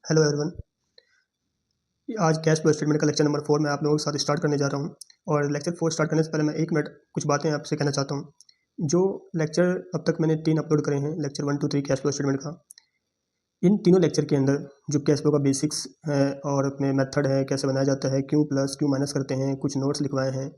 Hello everyone. आज cash flow statement का lecture number 4 मैं आप लोगों के साथ स्टार्ट करने जा रहा हूं। और लेक्चर 4 स्टार्ट करने से पहले मैं 1 मिनट कुछ बातें आपसे कहना चाहता हूं। जो लेक्चर अब तक मैंने 3 अपलोड करे हैं, लेक्चर 1 2 3 कैश फ्लो स्टेटमेंट का, इन तीनों लेक्चर के अंदर जो कैश फ्लो का बेसिक्स है और अपने मेथड है, कैसे बनाया जाता है, क्यों प्लस क्यों माइनस करते हैं, कुछ नोट्स लिखवाए हैं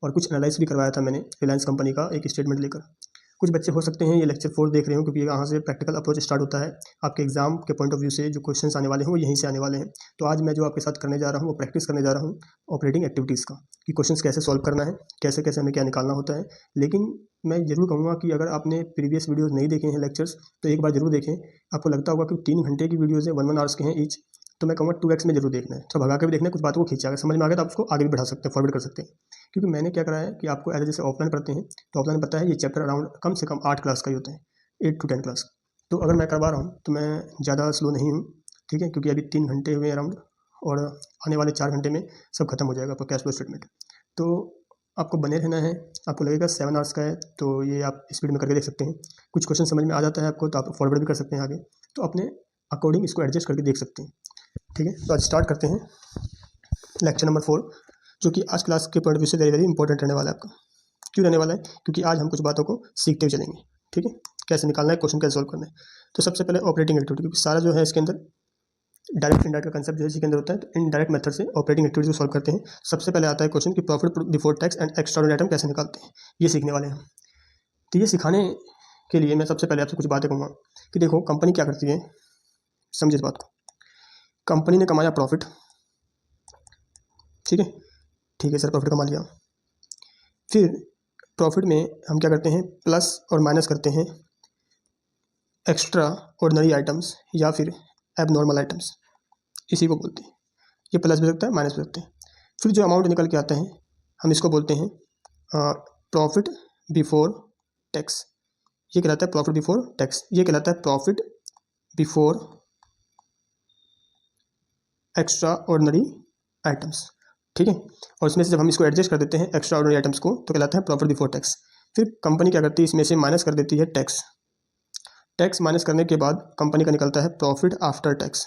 और कुछ एनालाइज भी करवाया था मैंने रिलायंस कंपनी का एक स्टेटमेंट लेकर। कुछ बच्चे हो सकते हैं ये लेक्चर 4 देख रहे हो, क्योंकि यहाँ से प्रैक्टिकल अप्रोच स्टार्ट होता है। आपके एग्जाम के पॉइंट ऑफ व्यू से जो क्वेश्चंस आने वाले हैं वो यहीं से आने वाले हैं। तो आज मैं जो आपके साथ करने जा रहा हूँ वो प्रैक्टिस करने जा रहा हूँ ऑपरेटिंग एक्टिविटीज़ का, कि क्वेश्चंस कैसे सॉल्व करना है, कैसे कैसे हमें क्या निकालना होता है। लेकिन मैं ज़रूर कहूँगा कि अगर आपने प्रीवियस वीडियोस नहीं देखे हैं लेक्चर्स, तो एक बार ज़रूर देखें। आपको लगता होगा कि 3 घंटे की वीडियोज़ है, 1 1 आवर्स के हैं ईच, तो मैं कहूँगा 2x में जरूर देखना है। थोड़ा भगा के भी देखना है, कुछ बातों को खींचा, अगर समझ में आ गया तो आप उसको आगे भी बढ़ा सकते हैं, फॉरवर्ड कर सकते हैं। क्योंकि मैंने क्या कराया है कि आपको एज जैसे ऑफलाइन पढ़ते हैं तो ऑफलाइन पता है ये चैप्टर अराउंड कम से कम 8 क्लास का ही होता है, 8 to 10 क्लास। तो अगर मैं करवा रहा हूँ तो मैं ज़्यादा स्लो नहीं हूँ, ठीक है, क्योंकि अभी 3 घंटे हुए अराउंड और आने वाले 4 घंटे में सब खत्म हो जाएगा आपका कैश फ्लो स्टेटमेंट। तो आपको बने रहना है। आपको लगेगा 7 आवर्स का है तो ये आप स्पीड में करके देख सकते हैं। कुछ क्वेश्चन समझ में आ जाता है आपको तो आप फॉरवर्ड भी कर सकते हैं आगे, तो अपने अकॉर्डिंग इसको एडजस्ट करके देख सकते हैं। ठीक है, तो आज स्टार्ट करते हैं लेक्चर नंबर 4, जो कि आज क्लास के पॉइंट ऑफ व्यू से वेरी वेरी इंपॉर्टेंट रहने वाला है आपका। क्यों रहने वाला है? क्योंकि आज हम कुछ बातों को सीखते हुए चलेंगे। ठीक है, कैसे निकालना है, क्वेश्चन कैसे सॉल्व करना है। तो सबसे पहले ऑपरेटिंग एक्टिविटी, क्योंकि सारा जो है इसके अंदर डायरेक्ट इनडायरेक्ट का कंसेप्ट जो है इसके अंदर होता है, तो इनडायरेक्ट मेथड से ऑपरेटिंग एक्टिविटी को सॉल्व करते हैं। सबसे पहले आता है क्वेश्चन कि profit before tax and extraordinary item कैसे निकालते हैं, ये सीखने वाले हैं। तो ये सिखाने के लिए मैं सबसे पहले आपसे कुछ बातें कहूँगा कि देखो कंपनी क्या करती है, समझे इस बात को। कंपनी ने कमाया प्रॉफिट, ठीक है, ठीक है सर, प्रॉफिट कमा लिया। फिर प्रॉफिट में हम क्या करते हैं, प्लस और माइनस करते हैं एक्स्ट्रा ऑर्डिनरी आइटम्स या फिर एबनॉर्मल आइटम्स, इसी को बोलते हैं। ये प्लस भी सकता है, माइनस भी सकते हैं। फिर जो अमाउंट निकल के आता है हम इसको बोलते हैं प्रॉफिट बिफोर टैक्स। ये कहलाता है प्रॉफिट बिफोर टैक्स, ये कहलाता है profit before extra ordinary items. ठीक है, और इसमें से जब हम इसको एडजस्ट कर देते हैं एक्स्ट्रा ऑर्डिनरी आइटम्स को तो कहलाता है प्रॉफिट बिफोर टैक्स। फिर कंपनी क्या करती है, इसमें से माइनस कर देती है टैक्स। टैक्स माइनस करने के बाद कंपनी का निकलता है प्रॉफिट आफ्टर टैक्स।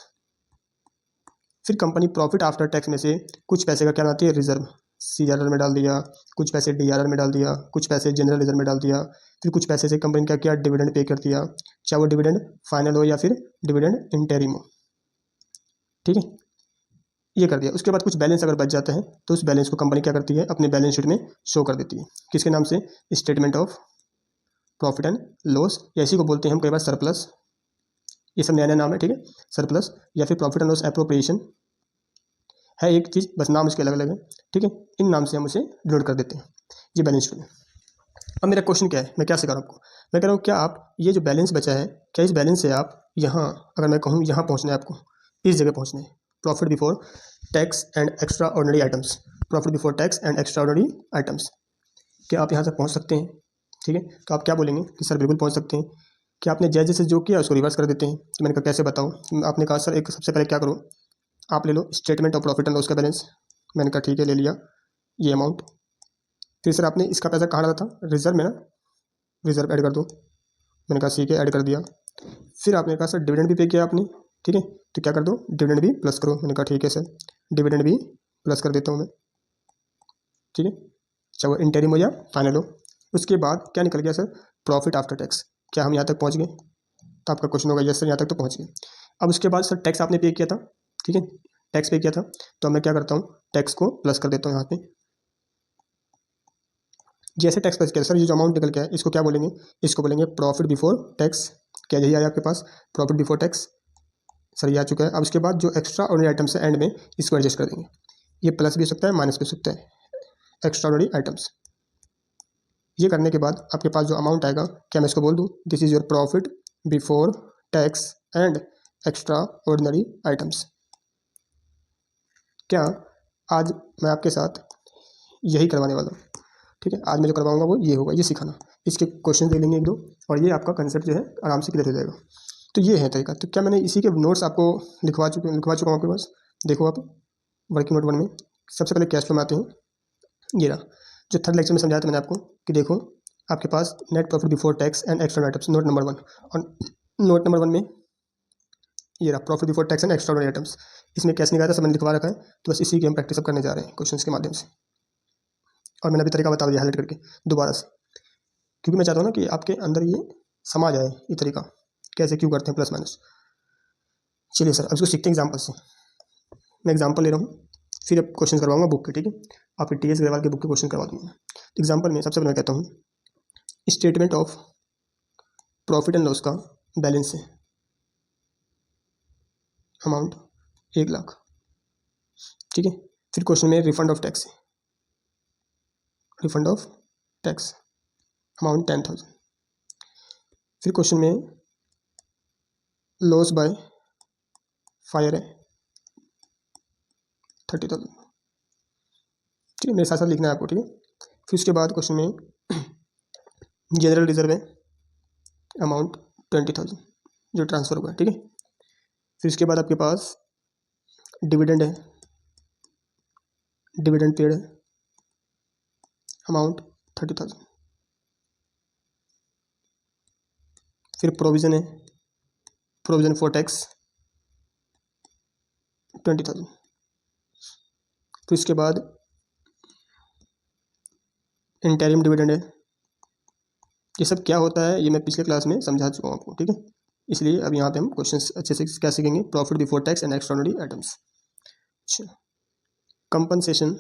फिर कंपनी प्रॉफिट आफ्टर टैक्स में से कुछ पैसे का क्या बनाती है, रिजर्व, CRR में डाल दिया, कुछ पैसे DRR में डाल दिया, कुछ पैसे जनरल रिजर्व में डाल दिया। फिर कुछ पैसे से कंपनी क्या किया, डिविडेंड पे कर दिया, चाहे वो डिविडेंड फाइनल हो या फिर डिविडेंड इंटरिम हो। ठीक है, ये कर दिया। उसके बाद कुछ बैलेंस अगर बच जाता है तो उस बैलेंस को कंपनी क्या करती है, अपने बैलेंस शीट में शो कर देती है, किसके नाम से, statement of profit and loss, या इसी को बोलते हैं हम कई बार सरप्लस। ये सब नया नया नाम है, ठीक है, सरप्लस या फिर प्रॉफिट एंड लॉस एप्रोप्रिएशन है एक चीज़, बस नाम इसके अलग अलग है। ठीक है, इन नाम से हम उसे डिनोट कर देते हैं ये बैलेंस शीट में। अब मेरा क्वेश्चन क्या है, मैं क्या सिखा रहा हूँ आपको, मैं कह रहा हूँ क्या आप ये जो बैलेंस बचा है, क्या इस बैलेंस से आप यहाँ, अगर मैं कहूँ यहाँ पहुँचना है आपको, इस जगह पहुँचना है, profit before tax and extraordinary items, profit before tax and extraordinary items, क्या आप यहाँ तक पहुँच सकते हैं? ठीक है, तो आप क्या बोलेंगे कि सर बिल्कुल पहुँच सकते हैं। कि आपने जैसे जैसे जो किया उसको रिवर्स कर देते हैं। तो मैंने कहा कैसे बताऊँ, आपने कहा सर एक सबसे पहले क्या करो, आप ले लो statement of profit and loss का बैलेंस। मैंने कहा ठीक है, ले लिया ये अमाउंट। फिर सर आपने इसका पैसा कहाँ डाला था, रिजर्व में ना, रिजर्व ऐड कर दो। मैंने कहा ठीक है, ऐड कर दिया। फिर आपने कहा सर डिविडेंड भी पे किया आपने, ठीक है, तो क्या कर दो, डिविडेंड भी प्लस करो। मैंने कहा ठीक है सर, डिविडेंड भी प्लस कर देता हूँ मैं, ठीक है, चाहे वो इंटरिम हो या फाइनल हो। उसके बाद क्या निकल गया सर, प्रॉफिट आफ्टर टैक्स। क्या हम यहाँ तक पहुँच गए? तो आपका क्वेश्चन होगा यस सर, यहाँ तक तो पहुँच गए। अब उसके बाद सर टैक्स आपने पे किया था, ठीक है, टैक्स पे किया था, तो मैं क्या करता हूँ, टैक्स को प्लस कर देता हूँ यहाँ पे। जैसे टैक्स प्लस किया सर, ये जो अमाउंट निकल के है इसको क्या बोलेंगे, इसको बोलेंगे प्रॉफिट बिफोर टैक्स। क्या यही आया आपके पास, प्रॉफिट बिफोर टैक्स, सर ये आ चुका है। अब उसके बाद जो एक्स्ट्रा ऑर्डिनरी आइटम्स है एंड में इसको एडजस्ट कर देंगे। ये प्लस भी हो सकता है, माइनस भी हो सकता है, एक्स्ट्रा ऑर्डिनरी आइटम्स। ये करने के बाद आपके पास जो अमाउंट आएगा, क्या मैं इसको बोल दूँ, this is your profit before tax and extraordinary items. क्या आज मैं आपके साथ यही करवाने वाला हूँ, ठीक है, आज मैं जो करवाऊंगा वो ये होगा, ये सिखाना। इसके क्वेश्चन दे लेंगे 1 2 और ये आपका कंसेप्ट जो है आराम से क्लियर हो जाएगा। तो ये है तरीका। तो क्या मैंने इसी के नोट्स आपको लिखवा चुका हूँ आपके पास, देखो आप वर्किंग नोट 1 में। सबसे पहले कैश फ्लो में आते हैं, ये रहा जो थर्ड लेक्चर में समझाया था मैंने आपको कि देखो आपके पास net profit before tax and extra items, note number 1। और नोट नंबर 1 में ये रहा profit before tax and extraordinary items. इसमें कैसे निकाला था सब मैंने लिखवा रखा है, तो बस इसी की हम प्रैक्टिस करने जा रहे हैं क्वेश्चंस के माध्यम से। और मैंने अभी तरीका बता दिया हाईलाइट करके दोबारा से, क्योंकि मैं चाहता हूँ ना कि आपके अंदर ये समा जाए ये तरीका कैसे क्यों करते हैं प्लस माइनस। चलिए सर अब इसको सीखते हैं एग्जाम्पल से। मैं एग्जाम्पल ले रहा हूँ, फिर अब क्वेश्चन करवाऊंगा बुक के, ठीक है, आपके टी एस अग्रवाल के बुक के क्वेश्चन करवा दूंगा। एग्जाम्पल में सबसे पहले मैं कहता हूँ statement of profit and loss का बैलेंस है, अमाउंट 1,00,000, ठीक है। फिर क्वेश्चन में रिफंड ऑफ टैक्स है, रिफंड ऑफ टैक्स अमाउंट 10,000। फिर क्वेश्चन में लॉस बाय फायर है 30,000, ठीक है, मेरे साथ साथ लिखना है आपको, ठीक है। फिर उसके बाद क्वेश्चन में जनरल रिजर्व है अमाउंट 20,000 जो ट्रांसफर हुआ है, ठीक है। फिर उसके बाद आपके पास डिविडेंड है, डिविडेंड पेड है अमाउंट 30,000। फिर प्रोविज़न है, प्रोविज़न फॉर टैक्स 20,000। फिर उसके बाद इंटरिम डिविडेंड है। ये सब क्या होता है ये मैं पिछले क्लास में समझा चुका हूँ आपको, ठीक है। इसलिए अब यहाँ पे हम क्वेश्चन अच्छे से क्या सीखेंगे, profit before tax and extraordinary items. अच्छा, compensation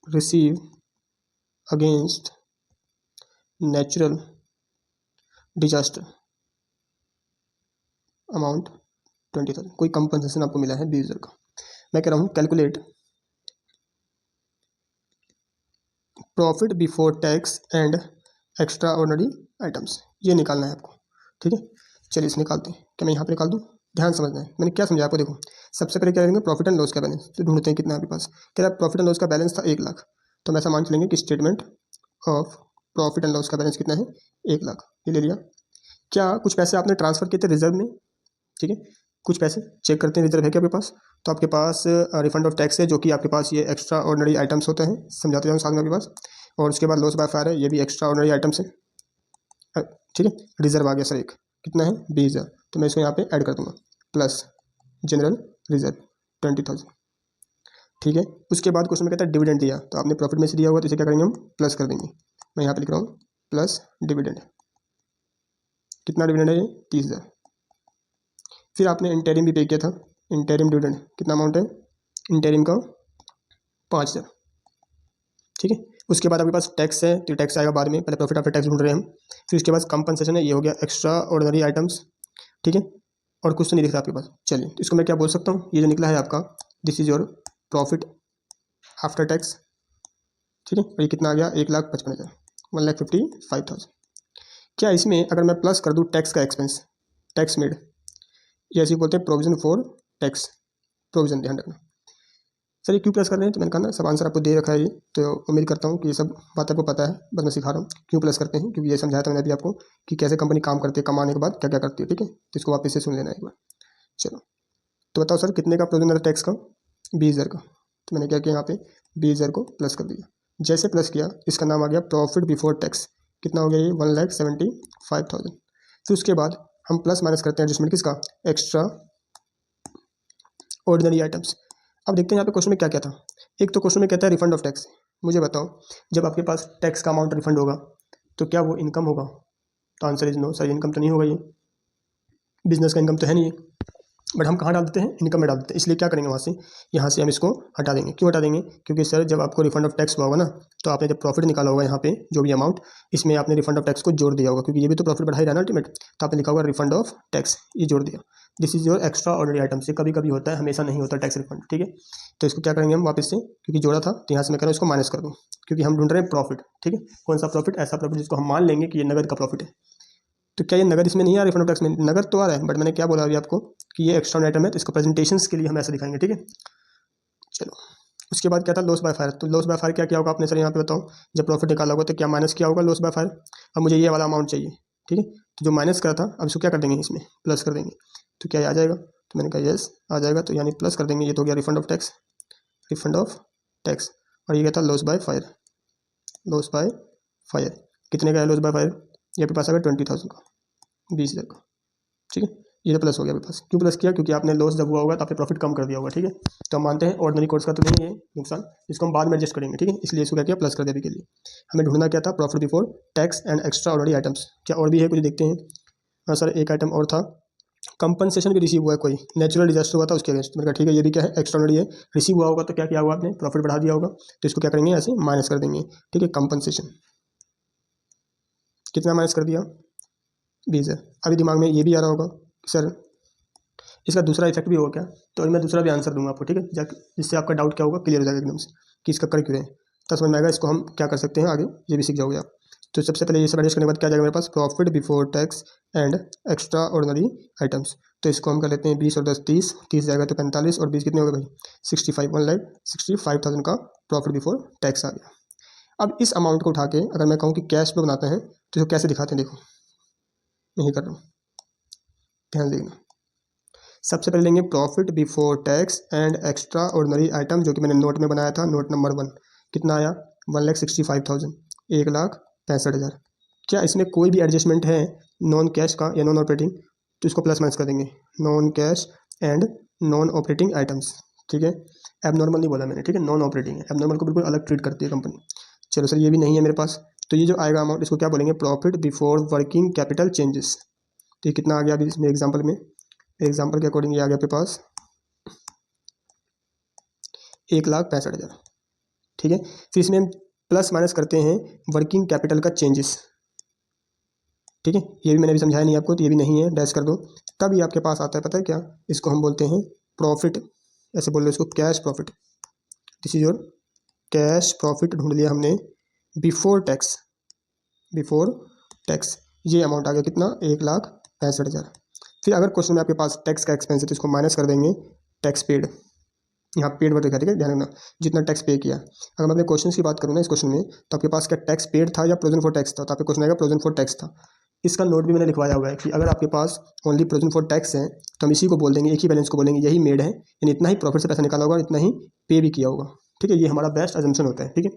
receive against natural disaster amount 20,000। कोई कंपनसेशन आपको मिला है 20,000 का। मैं कह रहा हूँ calculate profit before tax and extraordinary items, ये निकालना है आपको, ठीक है। चलिए इसे निकालते हैं। क्या मैं यहाँ पे निकाल दूँ? ध्यान समझना है, मैंने क्या समझा आपको। देखो सबसे पहले क्या करेंगे, प्रॉफिट एंड लॉस का बैलेंस तो ढूंढते हैं कितना आपके पास। कह रहा है प्रॉफिट एंड लॉस का बैलेंस था 1,00,000, तो हम ऐसा मान चलेंगे कि statement of profit and loss का बैलेंस कितना है 1,00,000, ये ले लिया। क्या कुछ पैसे आपने ट्रांसफर किए थे रिजर्व में, ठीक है, कुछ पैसे चेक करते हैं रिजर्व है क्या आपके पास। तो आपके पास रिफंड ऑफ टैक्स है जो कि आपके पास ये एक्स्ट्रा ऑर्डिनरी आइटम्स होते हैं, समझाते जाऊँ साथ में आपके पास। और उसके बाद लॉस बाय फायर है, ये भी एक्स्ट्रा ऑर्डिनरी आइटम्स है, ठीक है। रिजर्व आ गया सर एक, कितना है 20,000, तो मैं इसको यहाँ पे ऐड कर दूंगा प्लस जनरल रिजर्व 20,000, ठीक है। उसके बाद क्वेश्चन में कहता है डिविडेंड दिया, तो आपने प्रॉफिट में से दिया होगा तो इसे क्या करेंगे हम प्लस कर देंगे। मैं यहाँ पे लिख रहा हूँ प्लस डिविडेंड, कितना डिविडेंड है ये 30,000। फिर आपने इंटरिम भी पे किया था, इंटरिम डिविडेंड कितना अमाउंट है इंटरिम का 5,000, ठीक है। उसके बाद आपके पास टैक्स है, तो टैक्स आएगा बाद में, पहले प्रॉफिट आफ्टर टैक्स ढूंढ रहे हैं हम। फिर उसके बाद कंपनसेशन है, ये हो गया एक्स्ट्रा ऑर्डिनरी आइटम्स, ठीक है। और कुछ तो नहीं दिखता आपके पास। चलिए तो इसको मैं क्या बोल सकता हूँ, ये जो निकला है आपका this is your profit after tax, ठीक है। और ये कितना आ गया 1,55,000, 1,55,000। क्या इसमें अगर मैं प्लस कर दूँ टैक्स का एक्सपेंस, टैक्स मेड, ये ऐसे बोलते हैं प्रोविजन फॉर टैक्स, प्रोविजन ध्यान रखना। सर ये क्यों प्लस कर रहे हैं, तो मैंने कहा ना सब आंसर आपको दे रखा है ये, तो उम्मीद करता हूँ कि ये सब बात आपको पता है, बस मैं सिखा रहा हूँ क्यों प्लस करते हैं, क्योंकि ये समझाया था मैंने अभी आपको कि कैसे कंपनी काम करती है, कमाने के बाद क्या क्या करती है, ठीक है। तो इसको वापस से सुन लेना एक बार। चलो तो बताओ सर कितने का प्रोविजन टैक्स का 20,000 का, तो मैंने क्या किया यहाँ पे 20,000 को प्लस कर दिया। जैसे प्लस किया इसका नाम आ गया प्रॉफिट बिफोर टैक्स, कितना हो गया ये 1,75,000। फिर उसके बाद हम प्लस माइनस करते हैं एडजस्टमेंट किसका, एक्स्ट्रा ऑर्डिनरी आइटम्स। अब देखते हैं यहाँ पे क्वेश्चन में क्या क्या था। एक तो क्वेश्चन में कहता है रिफंड ऑफ टैक्स। मुझे बताओ जब आपके पास टैक्स का अमाउंट रिफंड होगा तो क्या वो इनकम होगा, तो answer is no, sir income तो नहीं होगा, ये बिजनेस का इनकम तो है नहीं, बट हम कहाँ डाल देते हैं इनकम में डाल देते हैं। इसलिए क्या करेंगे वहाँ से, यहाँ से हम इसको हटा देंगे। क्यों हटा देंगे, क्योंकि सर जब आपको रिफंड ऑफ टैक्स हुआ होगा ना, तो आपने जब प्रॉफिट निकाला होगा यहाँ पे जो भी अमाउंट, इसमें आपने रिफंड ऑफ टैक्स को जोड़ दिया होगा, क्योंकि ये भी तो प्रॉफिट बढ़ा ही रहा है ना अल्टीमेट, तो आपने लिखा होगा रिफंड ऑफ टैक्स, ये जोड़ दिया। This is your extra ordinary item, से कभी कभी होता है, हमेशा नहीं होता टैक्स रिफंड, ठीक है। तो इसको क्या करेंगे हम वापस से, क्योंकि जोड़ा था तो यहाँ से मैं कह रहा हूँ इसको माइनस कर दूँ, क्योंकि हम ढूंढ रहे हैं प्रॉफिट, ठीक है। कौन सा प्रॉफिट, ऐसा प्रॉफिट जिसको हम मान लेंगे कि ये नगद का प्रॉफिट है। तो क्या ये नगद इसमें नहीं आ रहा, रिफंड ऑफ टैक्स में नगद तो आ रहा है, बट मैंने क्या बोला अभी आपको कि ये एक्स्ट्रा आइटम है, तो इसको प्रेजेंटेशन के लिए हम ऐसे दिखाएंगे, ठीक है। चलो उसके बाद क्या था लॉस बाय फायर, तो लॉस बाय फायर क्या किया होगा आपने, सर यहाँ पे बताओ जब प्रॉफिट निकाला होगा तो क्या माइनस किया होगा लॉस बाय फायर। अब मुझे ये वाला अमाउंट चाहिए, ठीक है, तो जो माइनस करा था अब इसको क्या कर देंगे इसमें प्लस कर देंगे, तो क्या ये आ जाएगा, तो मैंने कहा यस आ जाएगा, तो यानी प्लस कर देंगे, ये तो हो गया refund of tax, refund of tax. और ये क्या था loss by fire, loss by fire कितने का है लॉस बाय फायर, ये आपके पास आ गया 20,000 का, 20,000 का, ठीक है। ये तो प्लस हो गया आपके पास। क्यों प्लस किया? क्योंकि आपने लॉस जब हुआ होगा तो आपने प्रॉफिट कम कर दिया होगा, ठीक है। तो हम मानते हैं ऑर्डिनरी कोर्स का तो नहीं है नुकसान, इसको हम बाद में एडजस्ट करेंगे, ठीक है। इसलिए इसको क्या किया, प्लस कर दिया अभी के लिए। हमें ढूंढना क्या था, profit before tax and extraordinary items. क्या और भी है कुछ, देखते हैं। हाँ सर, एक आइटम और था, कंपनसेशन भी रिसीव हुआ है, कोई नेचुरल डिजास्टर हुआ था उसके अगेंस्ट। मैंने कहा ठीक है, ये भी क्या है, एक्स्ट्राऑर्डिनरी है। रिसीव हुआ होगा तो क्या किया होगा आपने, प्रॉफिट बढ़ा दिया होगा, तो इसको क्या करेंगे, ऐसे माइनस कर देंगे, ठीक है। कंपनसेशन कितना माइनस कर दिया, 20,000। अभी दिमाग में ये भी आ रहा होगा सर इसका दूसरा इफेक्ट भी होगा क्या, तो अभी मैं दूसरा भी आंसर दूंगा आपको, ठीक है, जिससे आपका डाउट क्या होगा, क्लियर हो जाएगा एकदम से कि इसका कर क्यों है। तब समझ में आएगा इसको हम क्या कर सकते हैं आगे, ये भी सीख जाओगे आप। तो सबसे पहले ये सब एडजस्ट करने के बाद क्या जाएगा मेरे पास, profit before tax and extraordinary items. तो इसको हम कर लेते हैं 20 और 10 30, 30 जाएगा तो 45 और 20 कितने हो गए भाई, 65, 1,65,000 का प्रॉफिट बिफोर टैक्स आ गया। अब इस अमाउंट को उठा के अगर मैं कहूँ कि कैश फ्लो बनाते हैं तो इसको कैसे दिखाते हैं, देखो नहीं कर रहा हूँ, ध्यान देना। सबसे पहले लेंगे profit before tax and extra ordinary item, जो कि मैंने नोट में बनाया था, नोट नंबर 1। कितना आया, 1,65,000, 1,65,000। क्या इसमें कोई भी एडजस्टमेंट है नॉन कैश का या नॉन ऑपरेटिंग, तो इसको प्लस माइनस कर देंगे, non cash and non operating items, ठीक है। एबनॉर्मल नहीं बोला मैंने, ठीक है, नॉन ऑपरेटिंग है, एबनॉर्मल को बिल्कुल अलग ट्रीट करती है कंपनी। चलो सर, ये भी नहीं है मेरे पास, तो ये जो आएगा अमाउंट इसको क्या बोलेंगे, profit before working capital changes. तो ये कितना आ गया अभी इसमें एग्जाम्पल में, एग्जाम्पल के अकॉर्डिंग ये आ गया आपके पास 1,65,000, ठीक है। फिर इसमें हम प्लस माइनस करते हैं वर्किंग कैपिटल का चेंजेस, ठीक है। ये भी मैंने अभी समझाया नहीं आपको, तो ये भी नहीं है, डैश कर दो। तब ये आपके पास आता है, पता है क्या, इसको हम बोलते हैं प्रॉफिट, ऐसे बोल रहे इसको cash profit. This is your cash profit, ढूंढ लिया हमने बिफोर टैक्स, बिफोर टैक्स। ये अमाउंट आ गया कितना, 1,65,000। फिर अगर क्वेश्चन में आपके पास टैक्स का एक्सपेंस है तो इसको माइनस कर देंगे टैक्स पेड, यहाँ पेड वर्ड लिखा, ठीक है, ध्यान रखना, जितना टैक्स पे किया। अगर मैं अपने क्वेश्चन की बात करूँ ना, इस क्वेश्चन में तो आपके पास क्या टैक्स पेड था या प्रोविजन फॉर टैक्स था, तो आपके क्वेश्चन आएगा प्रोविजन फॉर टैक्स था। इसका नोट भी मैंने लिखवाया हुआ है कि अगर आपके पास ओनली प्रोविजन फॉर टैक्स है तो हम इसी को बोल देंगे, एक ही बैलेंस को बोलेंगे यही मेड है, यानी इतना ही प्रॉफिट से पैसा निकाला होगा, इतना ही पे भी किया होगा, ठीक है। ये हमारा बेस्ट अजम्पशन होता है, ठीक है।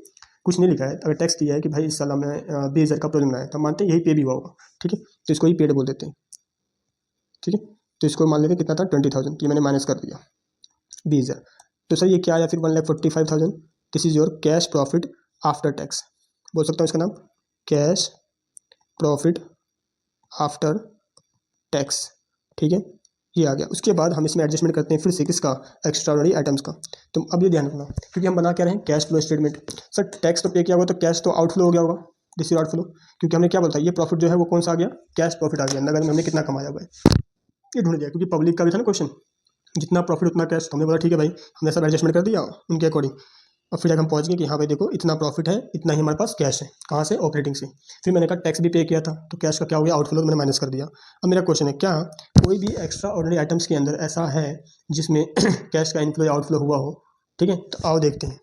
कुछ नहीं लिखा है, अगर टैक्स किया है कि भाई इस साल में 20,000 का प्रोविजन बनाया तो मानते हैं यही पे भी हुआ होगा, ठीक है, तो इसको ही पेड बोल देते हैं, ठीक है। तो इसको मान लेते हैं कितना था, 20,000, ये मैंने माइनस कर दिया 20,000। तो सर ये क्या आया फिर, 1,45,000। This is your cash profit after tax, बोल सकता हूँ इसका नाम, कैश प्रॉफिट आफ्टर टैक्स, ठीक है। ये आ गया। उसके बाद हम इसमें एडजस्टमेंट करते हैं फिर से किसका, एक्स्ट्राऑर्डिनरी आइटम्स का। तो अब ये ध्यान रखना, क्योंकि हम बना क्या रहे हैं, cash flow statement. Sir tax तो पे किया होगा तो कैश तो आउटफ्लो हो गया होगा, दिस इज आउटफ्लो, क्योंकि हमने क्या बोलता है, ये प्रॉफिट जो है वो कौन सा आ गया, कैश प्रॉफिट आ गया, नगद में हमने कितना कमाया हुआ है, ये ढूंढ दिया। क्योंकि पब्लिक का भी था ना क्वेश्चन, जितना प्रॉफिट उतना कैश, तो हमने बोला ठीक है भाई, हमने सब एडजस्टमेंट कर दिया उनके अकॉर्डिंग। और फिर जब हम पहुंच गए कि हाँ भाई देखो इतना प्रॉफिट है, इतना ही हमारे पास कैश है, कहाँ से, ऑपरेटिंग से। फिर मैंने कहा टैक्स भी पे किया था तो कैश का क्या हो गया, आउटफ्लो, मैंने माइनस कर दिया। अब मेरा क्वेश्चन है, क्या कोई भी एक्स्ट्रा ऑर्डिनरी आइटम्स के अंदर ऐसा है जिसमें कैश का इनफ्लो या आउटफ्लो हुआ हो, ठीक है। तो आओ देखते हैं,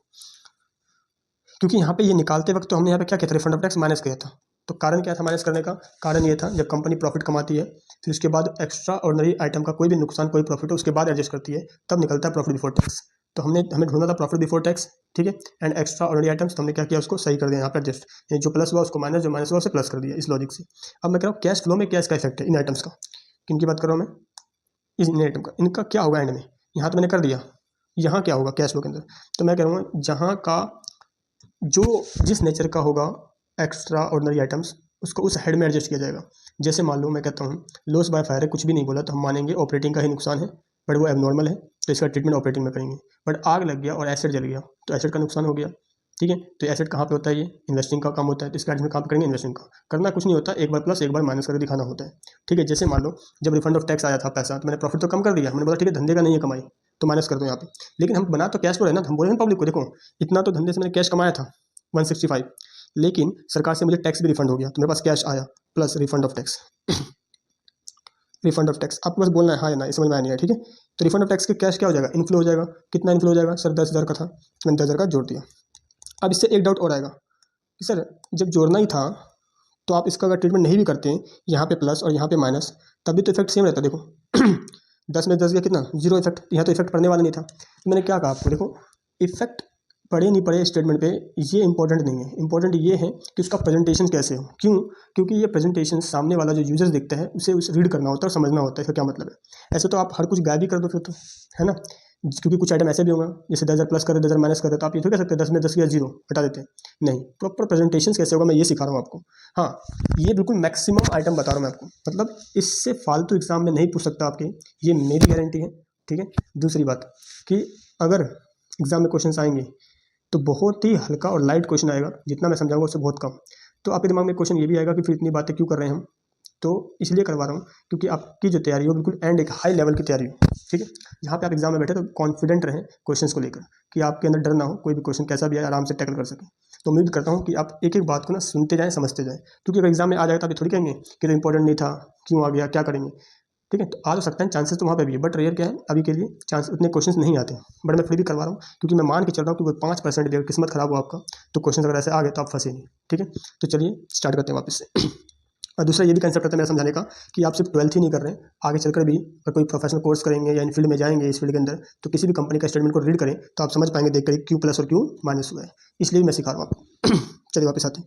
क्योंकि यहाँ पे ये निकालते वक्त तो हमने यहाँ पे क्या किया था, रिफंड ऑफ टैक्स माइनस किया था। तो कारण क्या था माइनस करने का, कारण ये था जब कंपनी प्रॉफिट कमाती है फिर उसके बाद एक्स्ट्रा ऑर्डिनरी आइटम का कोई भी नुकसान, कोई प्रॉफिट हो, उसके बाद एडजस्ट करती है, तब निकलता है प्रॉफिट बिफोर टैक्स। तो हमें ढूंढना था प्रॉफिट बिफोर टैक्स, ठीक है, एंड एक्स्ट्रा ऑर्डिनरी आइटम्स। तो हमने क्या किया, उसको सही कर दिया यहाँ पर एडजस्ट, जो प्लस हुआ उसको माइनस, जो माइनस हुआ उसे प्लस कर दिया, इस लॉजिक से। अब मैं कह रहा हूँ कैश फ्लो में क्या इसका इफेक्ट है इन आइटम्स का, किन की बात कर रहा हूँ मैं, इन आइटम का, इनका क्या होगा एंड में। यहाँ तो मैंने कर दिया, यहाँ क्या होगा कैश फ्लो के अंदर, तो मैं कह रहा हूँ जहाँ का जो जिस नेचर का होगा एक्स्ट्रा ऑर्डिनरी आइटम्स, उसको उस हेड में एडजस्ट किया जाएगा। जैसे मान लो मैं कहता हूँ लॉस बाय फायर है, कुछ भी नहीं बोला तो हम मानेंगे ऑपरेटिंग का ही नुकसान है, बट वो एबनॉर्मल है तो इसका ट्रीटमेंट ऑपरेटिंग में करेंगे। बट आग लग गया और एसेट जल गया तो एसेट का नुकसान हो गया, ठीक है। तो एसेट कहाँ पे होता है, ये इन्वेस्टिंग का काम होता है, तो इसका एडजस्टमेंट कहाँ पे करेंगे, इन्वेस्टिंग का। करना कुछ नहीं होता, एक बार प्लस एक बार माइनस करके दिखाना होता है, ठीक है। जैसे मान लो जब रिफंड ऑफ टैक्स आया था पैसा, तो मैंने प्रॉफिट तो कम कर दिया, मैंने बोला ठीक है धंधे का नहीं है कमाई, तो माइनस कर दो यहाँ पे। लेकिन हम बना तो कैश फ्लो है ना, हम बोले ना पब्लिक को देखो इतना तो धंधे से मैंने कैश कमाया था 165, लेकिन सरकार से मुझे टैक्स भी रिफंड हो गया तो मेरे पास कैश आया plus refund of tax. Refund of tax आपको बस बोलना है हाँ या ना, समझ में आया नहीं है, ठीक है। तो रिफंड ऑफ टैक्स के कैश क्या हो जाएगा, इनफ्लो हो जाएगा। कितना इनफ्लो हो जाएगा सर, 10,000 का था, मैंने 10,000 का जोड़ दिया। अब इससे एक डाउट और आएगा कि सर जब जोड़ना ही था तो आप इसका अगर ट्रीटमेंट नहीं भी करते हैं, यहाँ पे प्लस और यहाँ पे माइनस, तब भी तो इफेक्ट सेम रहता है। देखो 10 में 10 गया कितना, जीरो इफेक्ट, यहाँ तो इफेक्ट पड़ने वाला नहीं था। तो मैंने क्या कहा आपको, देखो इफेक्ट पढ़े नहीं पढ़े स्टेटमेंट पे ये इंपॉर्टेंट नहीं है। इंपॉर्टेंट ये है कि उसका प्रेजेंटेशन कैसे हो। क्यों? क्योंकि ये प्रेजेंटेशन सामने वाला जो यूजर्स देखता है उसे रीड करना होता है और समझना होता है इसका क्या मतलब है। ऐसे तो आप हर कुछ गायब ही कर दो फिर तो, है ना। क्योंकि कुछ आइटम ऐसे भी होगा, जैसे 10,000 प्लस कर 10,000 माइनस कर तो आप ये तो कह सकते हैं 10 में 10 या 0 हटा देते हैं। नहीं, प्रॉपर प्रेजेंटेशन कैसे होगा मैं ये सिखा रहा हूँ आपको। हाँ, ये बिल्कुल मैक्सिमम आइटम बता रहा हूँ मैं आपको, मतलब इससे फालतू एग्जाम में नहीं पूछ सकता आपके, ये मेरी गारंटी है। ठीक है। दूसरी बात कि अगर एग्जाम में क्वेश्चन आएंगे तो बहुत ही हल्का और लाइट क्वेश्चन आएगा, जितना मैं समझाऊंगा उससे बहुत कम। तो आपके दिमाग में क्वेश्चन ये भी आएगा कि फिर इतनी बातें क्यों कर रहे हैं हम। तो इसलिए करवा रहा हूँ क्योंकि आपकी जो तैयारी हो बिल्कुल एंड एक हाई लेवल की तैयारी हो। ठीक है। जहाँ पे आप एग्जाम में बैठे तो कॉन्फिडेंट रहें क्वेश्चंस को लेकर, कि आपके अंदर डर ना हो, कोई भी क्वेश्चन कैसा भी आए आराम से टैकल कर सकें। तो उम्मीद करता हूँ कि आप एक एक बात को ना सुनते जाएं, समझते जाएं, क्योंकि अगर एग्जाम में आ जाए तो आप ये थोड़ी कहेंगे कि तो इंपॉर्टेंट नहीं था, क्यों आ गया, क्या करेंगे। ठीक है। तो आ तो सकता है, चांसेस तो वहाँ पे भी है, बट रेयर क्या है अभी के लिए चांस उतने क्वेश्चंस नहीं आते। बट मैं फिर भी करवा रहा हूँ क्योंकि मैं मान के चल रहा हूँ कि वो 5% भी अगर किस्मत खराब हो आपका तो क्वेश्चन अगर ऐसे आ गए तो आप फंसे नहीं। ठीक है। तो चलिए स्टार्ट करते हैं वापस से। और दूसरा ये भी कंसेप्ट रहता है मेरा समझाने का कि आप सिर्फ 12th ही नहीं कर रहे हैं, आगे चलकर भी अगर कोई प्रोफेशनल कोर्स करेंगे या इन फील्ड में जाएंगे, इस फील्ड के अंदर, तो किसी भी कंपनी का स्टेटमेंट को रीड करें तो आप समझ पाएंगे देख कर क्यू प्लस और क्यू माइनस हुआ है। इसलिए मैं सिखा रहा हूँ आपको। चलिए वापस आते हैं।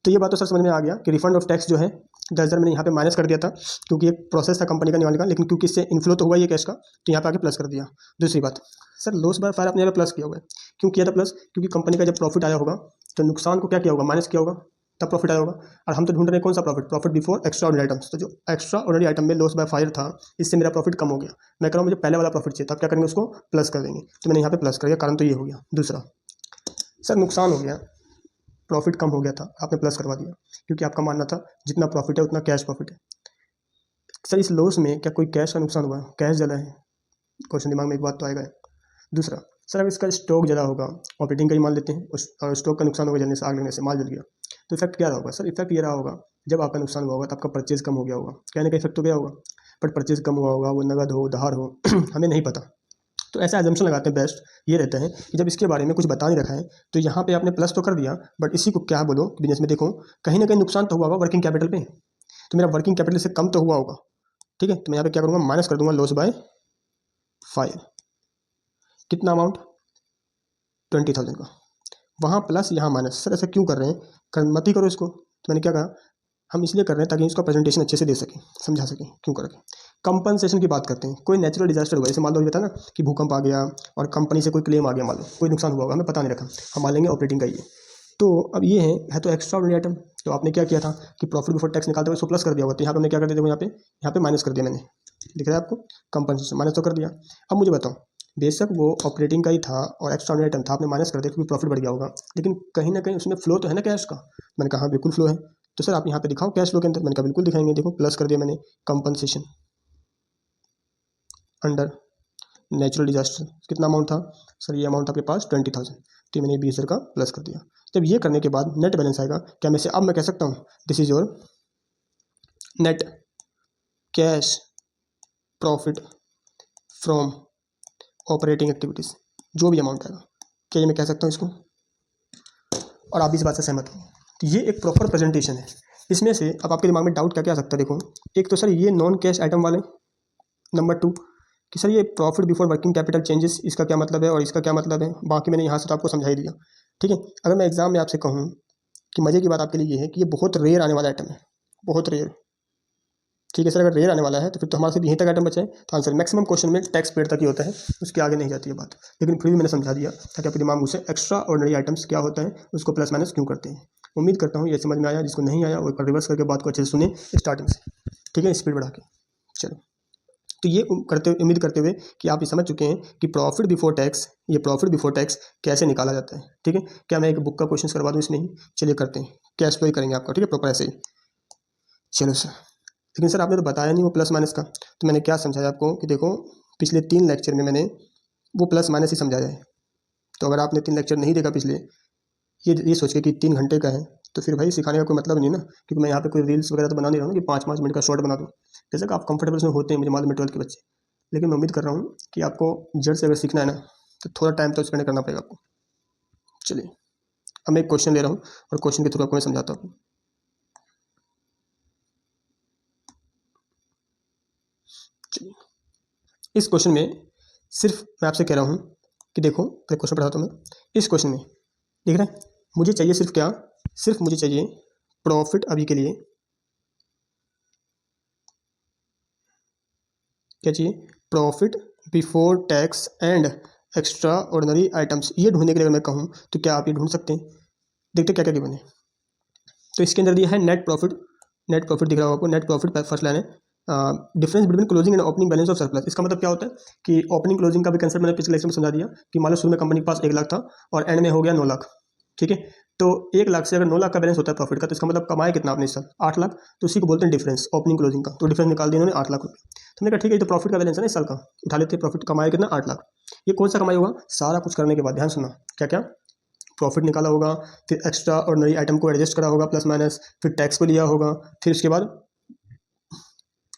तो ये बात तो सर समझ में आ गया कि रिफंड ऑफ टैक्स जो है 10,000 मैंने यहाँ पे माइनस कर दिया था क्योंकि एक प्रोसेस था कंपनी का निकालने का, लेकिन क्योंकि इससे इनफ्लो तो हुआ ये कैश का, तो यहाँ पे आके प्लस कर दिया। दूसरी बात, सर लॉस बाय फायर आपने यहाँ पे प्लस किया हुआ है। क्यों किया था प्लस? क्योंकि कंपनी का जब प्रॉफिट आया होगा तो नुकसान को क्या किया होगा, माइनस किया होगा, तब प्रॉफिट आया होगा। और हम तो ढूंढ रहे हैं कौन सा profit, profit before extra ordinary items. तो जो एक्स्ट्रा ऑर्डिनरी आइटम में लॉस बाय फायर था, इससे मेरा प्रॉफिट कम हो गया। मैं कह रहा हूँ मुझे पहले वाला प्रॉफिट चाहिए, तो आप क्या करेंगे, उसको प्लस कर देंगे। तो मैंने यहाँ पे प्लस कर दिया, कारण तो ये हो गया। दूसरा, सर नुकसान हो गया, प्रॉफिट कम हो गया था, आपने प्लस करवा दिया क्योंकि आपका मानना था जितना प्रॉफिट है उतना कैश प्रॉफिट है। सर इस लॉस में क्या कोई कैश का नुकसान हुआ, कैश जला है? क्वेश्चन दिमाग में एक बात तो आएगा। दूसरा, सर अगर इसका स्टॉक जला होगा, ऑपरेटिंग का ही मान लेते हैं, और स्टॉक का नुकसान होगा जलने से, आग लगने से माल जल गया, तो इफेक्ट क्या रहा होगा? सर इफेक्ट ये रहा होगा जब आपका नुकसान हुआ होगा तो आपका परचेज कम हो गया होगा, क्या ना क्या इफेक्ट तो गया होगा। बट परचेज कम हुआ होगा, वो नगद हो उधार हो हमें नहीं पता। तो ऐसा एजम्पशन लगाते हैं, बेस्ट ये रहता है कि जब इसके बारे में कुछ बता नहीं रखा है तो यहाँ पे आपने प्लस तो कर दिया, बट इसी को क्या बोलो बिजनेस में देखो कहीं ना कहीं नुकसान तो हुआ होगा वर्किंग कैपिटल पे, तो मेरा वर्किंग कैपिटल से कम तो हुआ होगा। ठीक है। तो मैं यहाँ पे क्या करूँगा, माइनस कर दूंगा लॉस बाय 5। कितना अमाउंट, 20,000 का। वहाँ प्लस यहाँ माइनस। सर ऐसा क्यों कर रहे हैं, मत ही करो इसको। तो मैंने क्या कहा, हम इसलिए कर रहे हैं ताकि इसका प्रेजेंटेशन अच्छे से दे सकें, समझा सकें क्यों कर रखें। कंपनसेशन की बात करते हैं, कोई नेचुरल डिजास्टर हुआ, जैसे मान लो ये था ना कि भूकंप आ गया और कंपनी से कोई क्लेम आ गया, मान लो कोई नुकसान हुआ होगा, हमें पता नहीं रखा, हम मान लेंगे ऑपरेटिंग का ये। तो अब ये है तो एक्स्ट्रा ऑर्डिनरी आइटम। तो आपने क्या किया था कि प्रॉफिट बिफोर टैक्स निकालते हुए उसको प्लस कर दिया होगा, तो यहाँ पे हमने क्या कर दिया, यहाँ पे माइनस कर दिया मैंने, दिख रहा है आपको, कंपनसेशन माइनस तो कर दिया। अब मुझे बताओ, बेशक वो ऑपरेटिंग का ही था और एक्स्ट्रा ऑर्डिनरी आइटम था, आपने माइनस कर दिया क्योंकि प्रॉफिट बढ़ गया होगा, लेकिन कहीं ना कहीं उसमें फ्लो तो है ना कैश का। मैंने कहा बिल्कुल फ्लो है। तो सर आप यहाँ पे दिखाओ कैश फ्लो के अंदर, मैंने कहा बिल्कुल दिखाएंगे, देखो प्लस कर दिया मैंने, कंपनसेशन अंडर नेचुरल डिजास्टर, कितना अमाउंट था सर, ये अमाउंट आपके पास 20,000, तो मैंने 20,000 का प्लस कर दिया। जब ये करने के बाद नेट बैलेंस आएगा, क्या मैं से अब मैं कह सकता हूँ this is your net cash profit from operating activities, जो भी अमाउंट आएगा, क्या ये मैं कह सकता हूँ इसको? और आप भी इस बात से सहमत हो। तो ये एक प्रॉपर प्रेजेंटेशन है। इसमें से अब आपके दिमाग में डाउट क्या क्या आ सकता है, देखो एक तो सर ये नॉन कैश आइटम वाले, नंबर 2 कि सर ये profit before working capital changes, इसका क्या मतलब है और इसका क्या मतलब है, बाकी मैंने यहाँ से तो आपको समझा ही दिया। ठीक है। अगर मैं एग्जाम में आपसे कहूँ कि मज़े की बात आपके लिए ये है कि ये बहुत रेयर आने वाला आइटम है, बहुत रेयर। ठीक है सर, अगर रेयर आने वाला है तो फिर तो हमारे सिर्फ यहीं तक आइटम बचे हैं, तो आंसर मैक्सिमम क्वेश्चन में टैक्स पेड तक ही होता है, उसके आगे नहीं जाती है बात। लेकिन फिर भी मैंने समझा दिया ताकि आपके दिमाग में से एक्स्ट्रा ऑर्डिनरी आइटम्स क्या होता है, उसको प्लस माइनस क्यों करते हैं। उम्मीद करता हूँ ये समझ में आया, जिसको नहीं आया वो एक बार रिवर्स करके बात को अच्छे से सुने स्टार्टिंग से। ठीक है, स्पीड बढ़ा के। चलो, तो ये करते उम्मीद करते हुए कि आप ये समझ चुके हैं कि प्रॉफिट बिफोर टैक्स, ये प्रॉफिट बिफोर टैक्स कैसे निकाला जाता है। ठीक है, क्या मैं एक बुक का क्वेश्चन करवा दूँ इसमें ही? चलिए करते हैं, कैश फ्लो ही करेंगे आपका। ठीक है, प्रॉपर ऐसे ही। चलो सर, लेकिन सर आपने तो बताया नहीं वो प्लस माइनस का, तो मैंने क्या समझाया आपको कि देखो पिछले 3 लेक्चर में मैंने वो प्लस माइनस ही समझाया है। तो अगर आपने 3 लेक्चर नहीं देखा पिछले, ये सोच के कि 3 घंटे का है, तो फिर भाई सिखाने का कोई मतलब नहीं ना, क्योंकि मैं यहाँ पे कोई रील्स वगैरह तो बना नहीं रहा हूँ कि 5-5 मिनट का शॉर्ट बना दूँ। जैसे कि आप कंफर्टेबल उसमें होते हैं, मुझे मालूम है 12th के बच्चे, लेकिन मैं उम्मीद कर रहा हूँ कि आपको जड़ से अगर सीखना है ना तो थोड़ा टाइम तो स्पेंड करना पड़ेगा आपको। चलिए, अब मैं एक क्वेश्चन ले रहा हूँ और क्वेश्चन के थ्रू आपको मैं समझाता हूँ। चलिए, इस क्वेश्चन में सिर्फ मैं आपसे कह रहा हूँ कि देखो क्वेश्चन पढ़ाता हूँ मैं। इस क्वेश्चन में देख रहे हैं, मुझे चाहिए सिर्फ क्या, सिर्फ मुझे चाहिए प्रॉफिट अभी के लिए, क्या चाहिए, profit before tax and extraordinary items. ये ढूंढने के लिए अगर मैं कहूँ तो क्या आप ये ढूंढ सकते हैं? देखते क्या क्या गिवन है। तो इसके अंदर दिया है नेट प्रॉफिट, नेट प्रॉफिट दिख रहा होगा आपको, नेट प्रॉफिट फर्स्ट लाइन है, difference between closing and opening balance of surplus. इसका मतलब क्या होता है कि ओपनिंग क्लोजिंग का भी कंसेप्ट मैंने पिछले लेक्चर में समझा दिया कि मान लो शुरू में कंपनी के पास 1 लाख था और एंड में हो गया 9 लाख, ठीक है। तो 1 लाख से अगर 9 लाख का बैलेंस होता है प्रॉफिट का, तो इसका मतलब कमाए कितना आपने इस साल, 8 लाख। तो उसी को बोलते हैं डिफरेंस ओपनिंग क्लोजिंग का। तो डिफरेंस निकाल दिया इन्होंने 8 लाख रुपये। तो मैंने कहा ठीक है, ये तो प्रॉफिट का बैलेंस है ना इस साल का, उठा लेते हैं। प्रॉफिट कमाया कितना, 8 लाख। ये कौन सा कमाई होगा, सारा कुछ करने के बाद, ध्यान सुनना क्या क्या, प्रॉफिट निकाला होगा, फिर एक्स्ट्रा ऑर्डिनरी आइटम को एडजस्ट करा होगा प्लस माइनस, फिर टैक्स को लिया होगा, फिर उसके बाद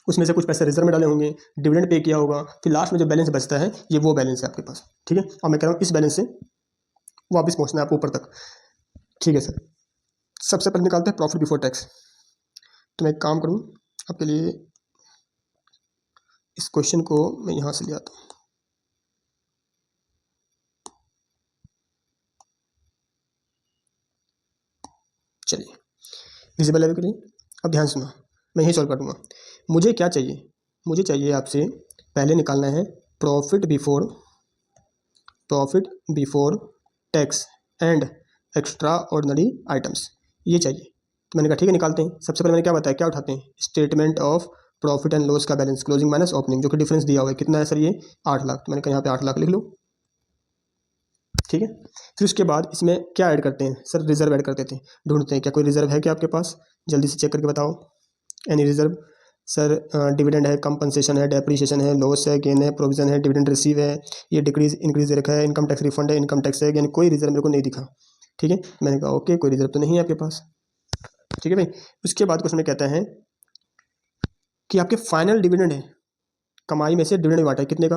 उसमें से कुछ पैसे रिजर्व में डाले होंगे, डिविडेंड पे किया होगा, फिर लास्ट में जो बैलेंस बचता है ये वो बैलेंस है आपके पास, ठीक है। और मैं कह रहा हूँ इस बैलेंस से वापस पहुँचना है आपको ऊपर तक, ठीक है सर। सबसे पहले निकालते हैं प्रॉफिट बिफोर टैक्स। तो मैं एक काम करूँ आपके लिए, इस क्वेश्चन को मैं यहाँ से ले आता हूँ। चलिए, विजिबल है कि अब ध्यान सुना, मैं यही सॉल्व कर दूँगा। मुझे क्या चाहिए, मुझे चाहिए आपसे पहले निकालना है profit before tax and extraordinary items, ये चाहिए। तो मैंने कहा ठीक है निकालते हैं। सबसे पहले मैंने क्या बताया, क्या उठाते हैं, statement of profit and loss का बैलेंस, क्लोजिंग माइनस ओपनिंग, जो कि डिफरेंस दिया हुआ है कितना है सर, ये 8 लाख। तो मैंने कहा यहाँ पे 8 लाख लिख लो, ठीक है। फिर उसके बाद इसमें क्या ऐड करते हैं सर, रिजर्व ऐड कर देते हैं। ढूंढते हैं क्या कोई रिजर्व है क्या आपके पास, जल्दी से चेक करके बताओ, एनी रिजर्व। सर डिविडेंड है, कंपनसेशन है, डेप्रीशिएशन है, लॉस है, गेन है, प्रोविजन है, डिविडेंड रिसीव है, ये डिक्रीज इंक्रीज दे रखा है, इनकम टैक्स रिफंड है, इनकम टैक्स है, यानी कोई रिजर्व मेरे को नहीं दिखा, ठीक है। मैंने कहा ओके, कोई रिजर्व तो नहीं है आपके पास, ठीक है भाई। उसके बाद क्वेश्चन में कहता है कि आपके फाइनल डिविडेंड है, कमाई में से डिविडेंड बांटा है कितने का,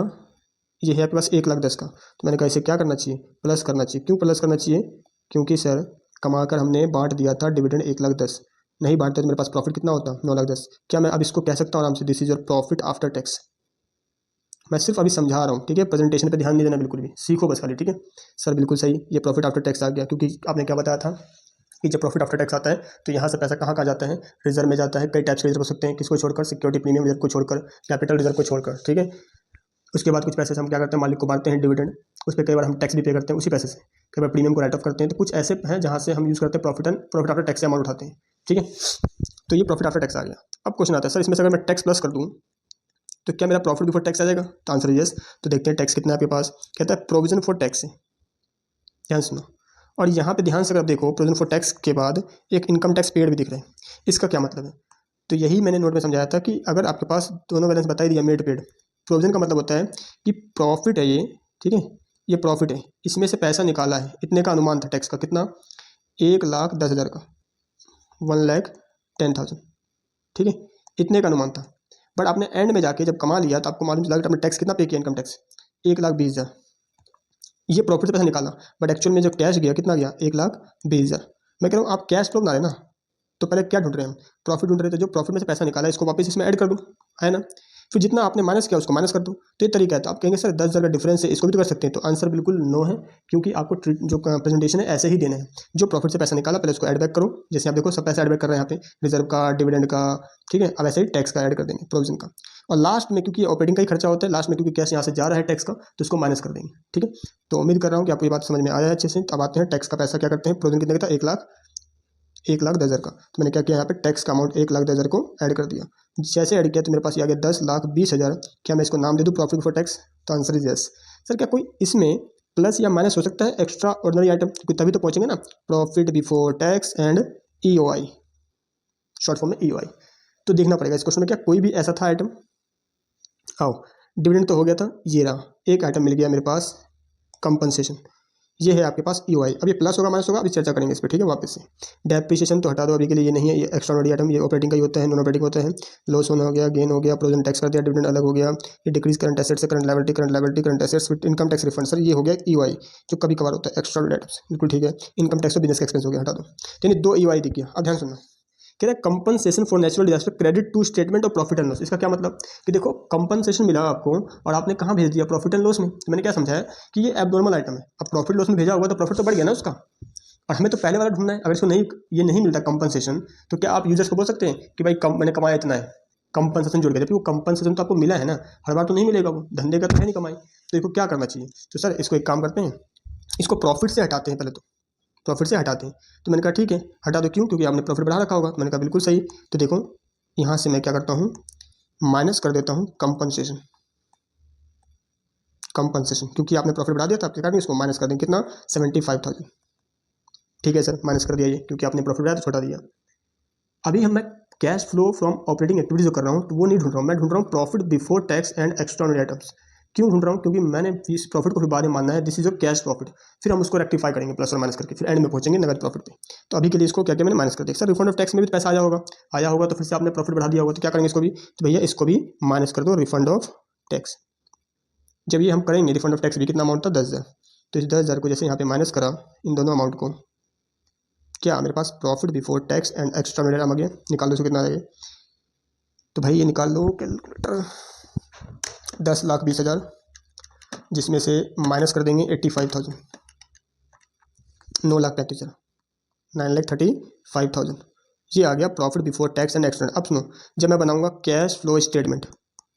ये है आपके पास 1,10,000 का। तो मैंने कहा इसे क्या करना चाहिए, प्लस करना चाहिए। क्यों प्लस करना चाहिए, क्योंकि सर कमाकर हमने बांट दिया था डिविडेंड 1,10,000, नहीं बांटते तो मेरे पास प्रॉफिट कितना होता, 9,10,000। क्या मैं अब इसको कह सकता हूँ आराम से, this is your profit after tax. मैं सिर्फ अभी समझा रहा हूँ, ठीक है, प्रेजेंटेशन पे ध्यान नहीं देना बिल्कुल भी, सीखो बस खाली, ठीक है। सर बिल्कुल सही, ये प्रॉफिट आफ्टर टैक्स आ गया, क्योंकि आपने क्या बताया था कि जब प्रॉफिट आफ्टर टैक्स आता है तो यहाँ से पैसा कहाँ कहाँ जाता है, रिजर्व में जाता है। कई टाइप्स के रिजर्व हो सकते हैं, किसको छोड़कर, सिक्योरिटी प्रीमियम रिजर्व को छोड़कर, कैपिटल रिजर्व को छोड़कर, ठीक है। उसके बाद कुछ पैसे से हम क्या करते हैं, मालिक को बांटते हैं डिविडेंड, उस पर कई बार हम टैक्स भी पे करते हैं उसी पैसे से, कई बार प्रीमियम को राइट ऑफ करते हैं। तो कुछ ऐसे हैं जहाँ से हम यूज़ करते हैं प्रॉफिट आफ्टर टैक्स से अमाउंट उठाते हैं, ठीक है। तो ये प्रॉफिट आफ्टर टैक्स आ गया। अब क्वेश्चन आता है सर इसमें से अगर मैं टैक्स प्लस कर दूँ तो क्या मेरा प्रॉफिट बिफोर टैक्स आ जाएगा, तो आंसर यस। तो देखते हैं टैक्स कितना है आपके पास, कहता है प्रोविजन फॉर टैक्स है, ध्यान सुनो। और यहाँ पे ध्यान से अगर देखो, प्रोविजन फॉर टैक्स के बाद एक इनकम टैक्स पेड भी दिख रहा है। इसका क्या मतलब है, तो यही मैंने नोट में समझाया था कि अगर आपके पास दोनों बैलेंस बता ही दिया मेड पेड, प्रोविजन का मतलब होता है कि प्रॉफिट है ये, ठीक है, ये प्रॉफिट है, इसमें से पैसा निकाला है, इतने का अनुमान था टैक्स का, कितना, 1,10,000 का, 1,10,000, ठीक है, इतने का अनुमान था। बट आपने एंड में जाके जब कमा लिया तो आपको मालूम चला कि आपने टैक्स कितना पे किया, इनकम टैक्स 1,20,000, ये प्रॉफिट से पैसा निकाला। बट एक्चुअल में जो कैश गया कितना गया, 1,20,000। मैं कह रहा हूँ आप कैश फ्लो बना रहे ना, तो पहले क्या ढूंढ रहे हैं हम, प्रॉफिट ढूंढ रहे थे, जो प्रॉफिट में से पैसा निकाला इसको वापस इसमें ऐड कर दूँ, है ना। फिर जितना आपने माइनस किया उसको माइनस कर दो। तो ये तरीका है। तो आप कहेंगे सर 10,000 का डिफरेंस है, इसको भी तो कर सकते हैं। तो आंसर बिल्कुल नो है, क्योंकि आपको जो प्रेजेंटेशन है ऐसे ही देना है। जो प्रॉफिट से पैसा निकाला पहले उसको ऐड बैक करो, जैसे आप देखो सब पैसा ऐड बैक कर रहे हैं यहाँ पे, रिजर्व का, डिविडेंड का, ठीक है। अब ऐसे ही टैक्स का ऐड कर देंगे, प्रोविजन का, और लास्ट में क्योंकि ऑपरेटिंग का ही खर्चा होता है, लास्ट में क्योंकि कैश यहाँ से जा रहा है टैक्स का, तो उसको माइनस कर देंगे, ठीक है। तो उम्मीद कर रहा हूँ कि आपको ये बात समझ में आया है अच्छे से। अब आते हैं टैक्स का पैसा क्या करते हैं, प्रोविजन कितने का था, 1,10,000 का। तो मैंने क्या किया, यहाँ पे टैक्स का अमाउंट 1,10,000 को ऐड कर दिया। जैसे ऐड किया तो मेरे पास ये आ गया 10,20,000। क्या मैं इसको नाम दे दूँ प्रॉफिट बिफोर टैक्स, तो आंसर इज यस। सर क्या कोई इसमें प्लस या माइनस हो सकता है, एक्स्ट्रा ऑर्डिनरी आइटम, तभी तो पहुंचेंगे ना, profit before tax and EOI, short form में EOI। तो देखना पड़ेगा इस क्वेश्चन में क्या कोई भी ऐसा था आइटम। आओ, डिविडेंड तो हो गया था, ये रहा एक आइटम मिल गया मेरे पास, कंपनसेशन, ये है आपके पास EOI। अब ये प्लस होगा माइनस होगा, अभी चर्चा करेंगे इस पर, ठीक है। वापस से डेप्रिसिएशन तो हटा दो अभी के लिए, ये नहीं है, ये एक्स्ट्राऑर्डिनरी आइटम, ये ऑपरेटिंग का ही होता है, नॉन ऑपरेटिंग होता है। लॉस होना हो गया, गेन हो गया, प्रोविजन टैक्स कर दिया, डिविडेंड अलग हो गया, ये डिक्रीज करंट एसेट से current liability, current assets with income tax refund. Sir ये हो गया EOI, जो कभी कभार होता है, एक्स्ट्राऑर्डिनरी आइटम्स, बिल्कुल ठीक है। इनकम टैक्स तो बिजनेस का एक्सपेंस हो गया, हटा दो। यानी 2 EOI दिख गया। अब ध्यान सुनना, कह रहा है compensation for natural disaster credit to statement of profit and loss. इसका क्या मतलब कि देखो कंपनसेशन मिला आपको और आपने कहाँ भेज दिया, प्रॉफिट एंड लॉस में। तो मैंने क्या समझाया कि ये एबनॉर्मल आइटम है, अब प्रॉफिट लॉस में भेजा होगा तो प्रॉफिट तो बढ़ गया ना उसका, और हमें तो पहले वाला ढूंढना है। अगर इसको नहीं, ये नहीं मिलता कंपनसेशन, तो क्या आप यूजर्स को बोल सकते हैं कि भाई मैंने कमाया इतना है, कंपनसेशन जोड़ के, जबकि वो कंपनसेशन तो आपको मिला है ना, हर बार तो नहीं मिलेगा, वो धंधे का तो है नहीं कमाई। तो इसको क्या करना चाहिए, तो सर इसको एक काम करते हैं, इसको प्रॉफिट से हटाते हैं, पहले तो प्रॉफिट से हटाते हैं। तो मैंने कहा ठीक है हटा दो, क्यों, क्योंकि आपने प्रॉफिट बढ़ा रखा होगा। मैंने कहा बिल्कुल सही। तो देखो यहाँ से मैं क्या करता हूँ, माइनस कर देता हूँ कंपनसेशन, क्योंकि आपने प्रॉफिट बढ़ा दिया था, आपके इसको माइनस कर दें, कितना, 75,000। ठीक है सर, माइनस कर दिया ये, क्योंकि आपने प्रॉफिट बढ़ाया तो छोटा दिया। अभी मैं cash flow from operating activities जो कर रहा हूँ, तो वो नहीं ढूंढ रहा हूँ, मैं ढूंढ रहा हूँ profit before tax and external items. क्यों ढूंढ रहा हूँ, क्योंकि मैंने इस प्रॉफिट को फिर बाद में मानना है this is your cash profit, फिर हम उसको रेक्टिफाई करेंगे प्लस और माइनस करके, फिर एंड में पहुंचेंगे नगद प्रॉफिट पे। तो अभी के लिए इसको क्या क्या मैंने माइनस कर दिया। सर रिफंड ऑफ टैक्स में भी पैसा आया होगा, तो फिर से आपने प्रॉफिट बढ़ा दिया होगा, तो क्या करेंगे इसको भी, तो भैया इसको भी माइनस कर दो रिफंड ऑफ टैक्स। जब ये हम करेंगे रिफंड ऑफ टैक्स भी, कितना अमाउंट था, 10,000। तो इस 10,000 को जैसे यहाँ पे माइनस करा इन दोनों अमाउंट को, क्या मेरे पास profit before tax and extra आ गया, निकाल लो इसको कितना आएगा। तो भाई ये निकाल लो कैलकुलेटर, 10,20,000, जिसमें से माइनस कर देंगे 85,000, 9,35,000, 9,35,000, ये आ गया profit before tax and external. अब सुनो, जब मैं बनाऊंगा कैश फ्लो स्टेटमेंट,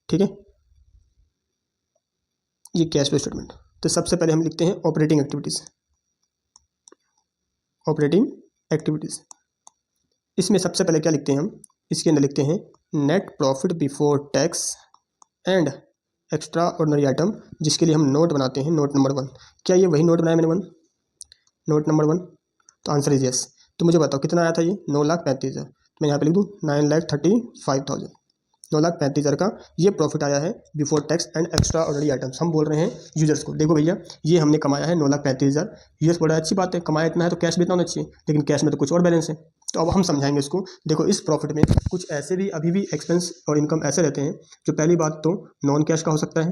ठीक है, ये कैश फ्लो स्टेटमेंट, तो सबसे पहले हम लिखते हैं ऑपरेटिंग एक्टिविटीज, ऑपरेटिंग एक्टिविटीज। इसमें सबसे पहले क्या लिखते हैं हम, इसके अंदर लिखते हैं net profit before tax and extra ordinary item, जिसके लिए हम नोट बनाते हैं, नोट नंबर 1। क्या ये वही नोट बनाया मैंने, नोट नंबर 1? तो आंसर इज यस। तो मुझे बताओ कितना आया था ये, 9,35,000। मैं यहाँ पे लिख दूँ 9,35,000, 9,35,000 का ये प्रॉफिट आया है before tax and extraordinary items. हम बोल रहे हैं यूजर्स को, देखो भैया ये हमने कमाया है 9,35,000। यूजर्स बोल रहा है अच्छी बात है, कमाया इतना है तो कैश भी इतना होना चाहिए, लेकिन कैश में तो कुछ और बैलेंस है। तो अब हम समझाएंगे इसको। देखो इस प्रॉफिट में कुछ ऐसे भी अभी भी एक्सपेंस और इनकम ऐसे रहते हैं जो, पहली बात तो नॉन कैश का हो सकता है,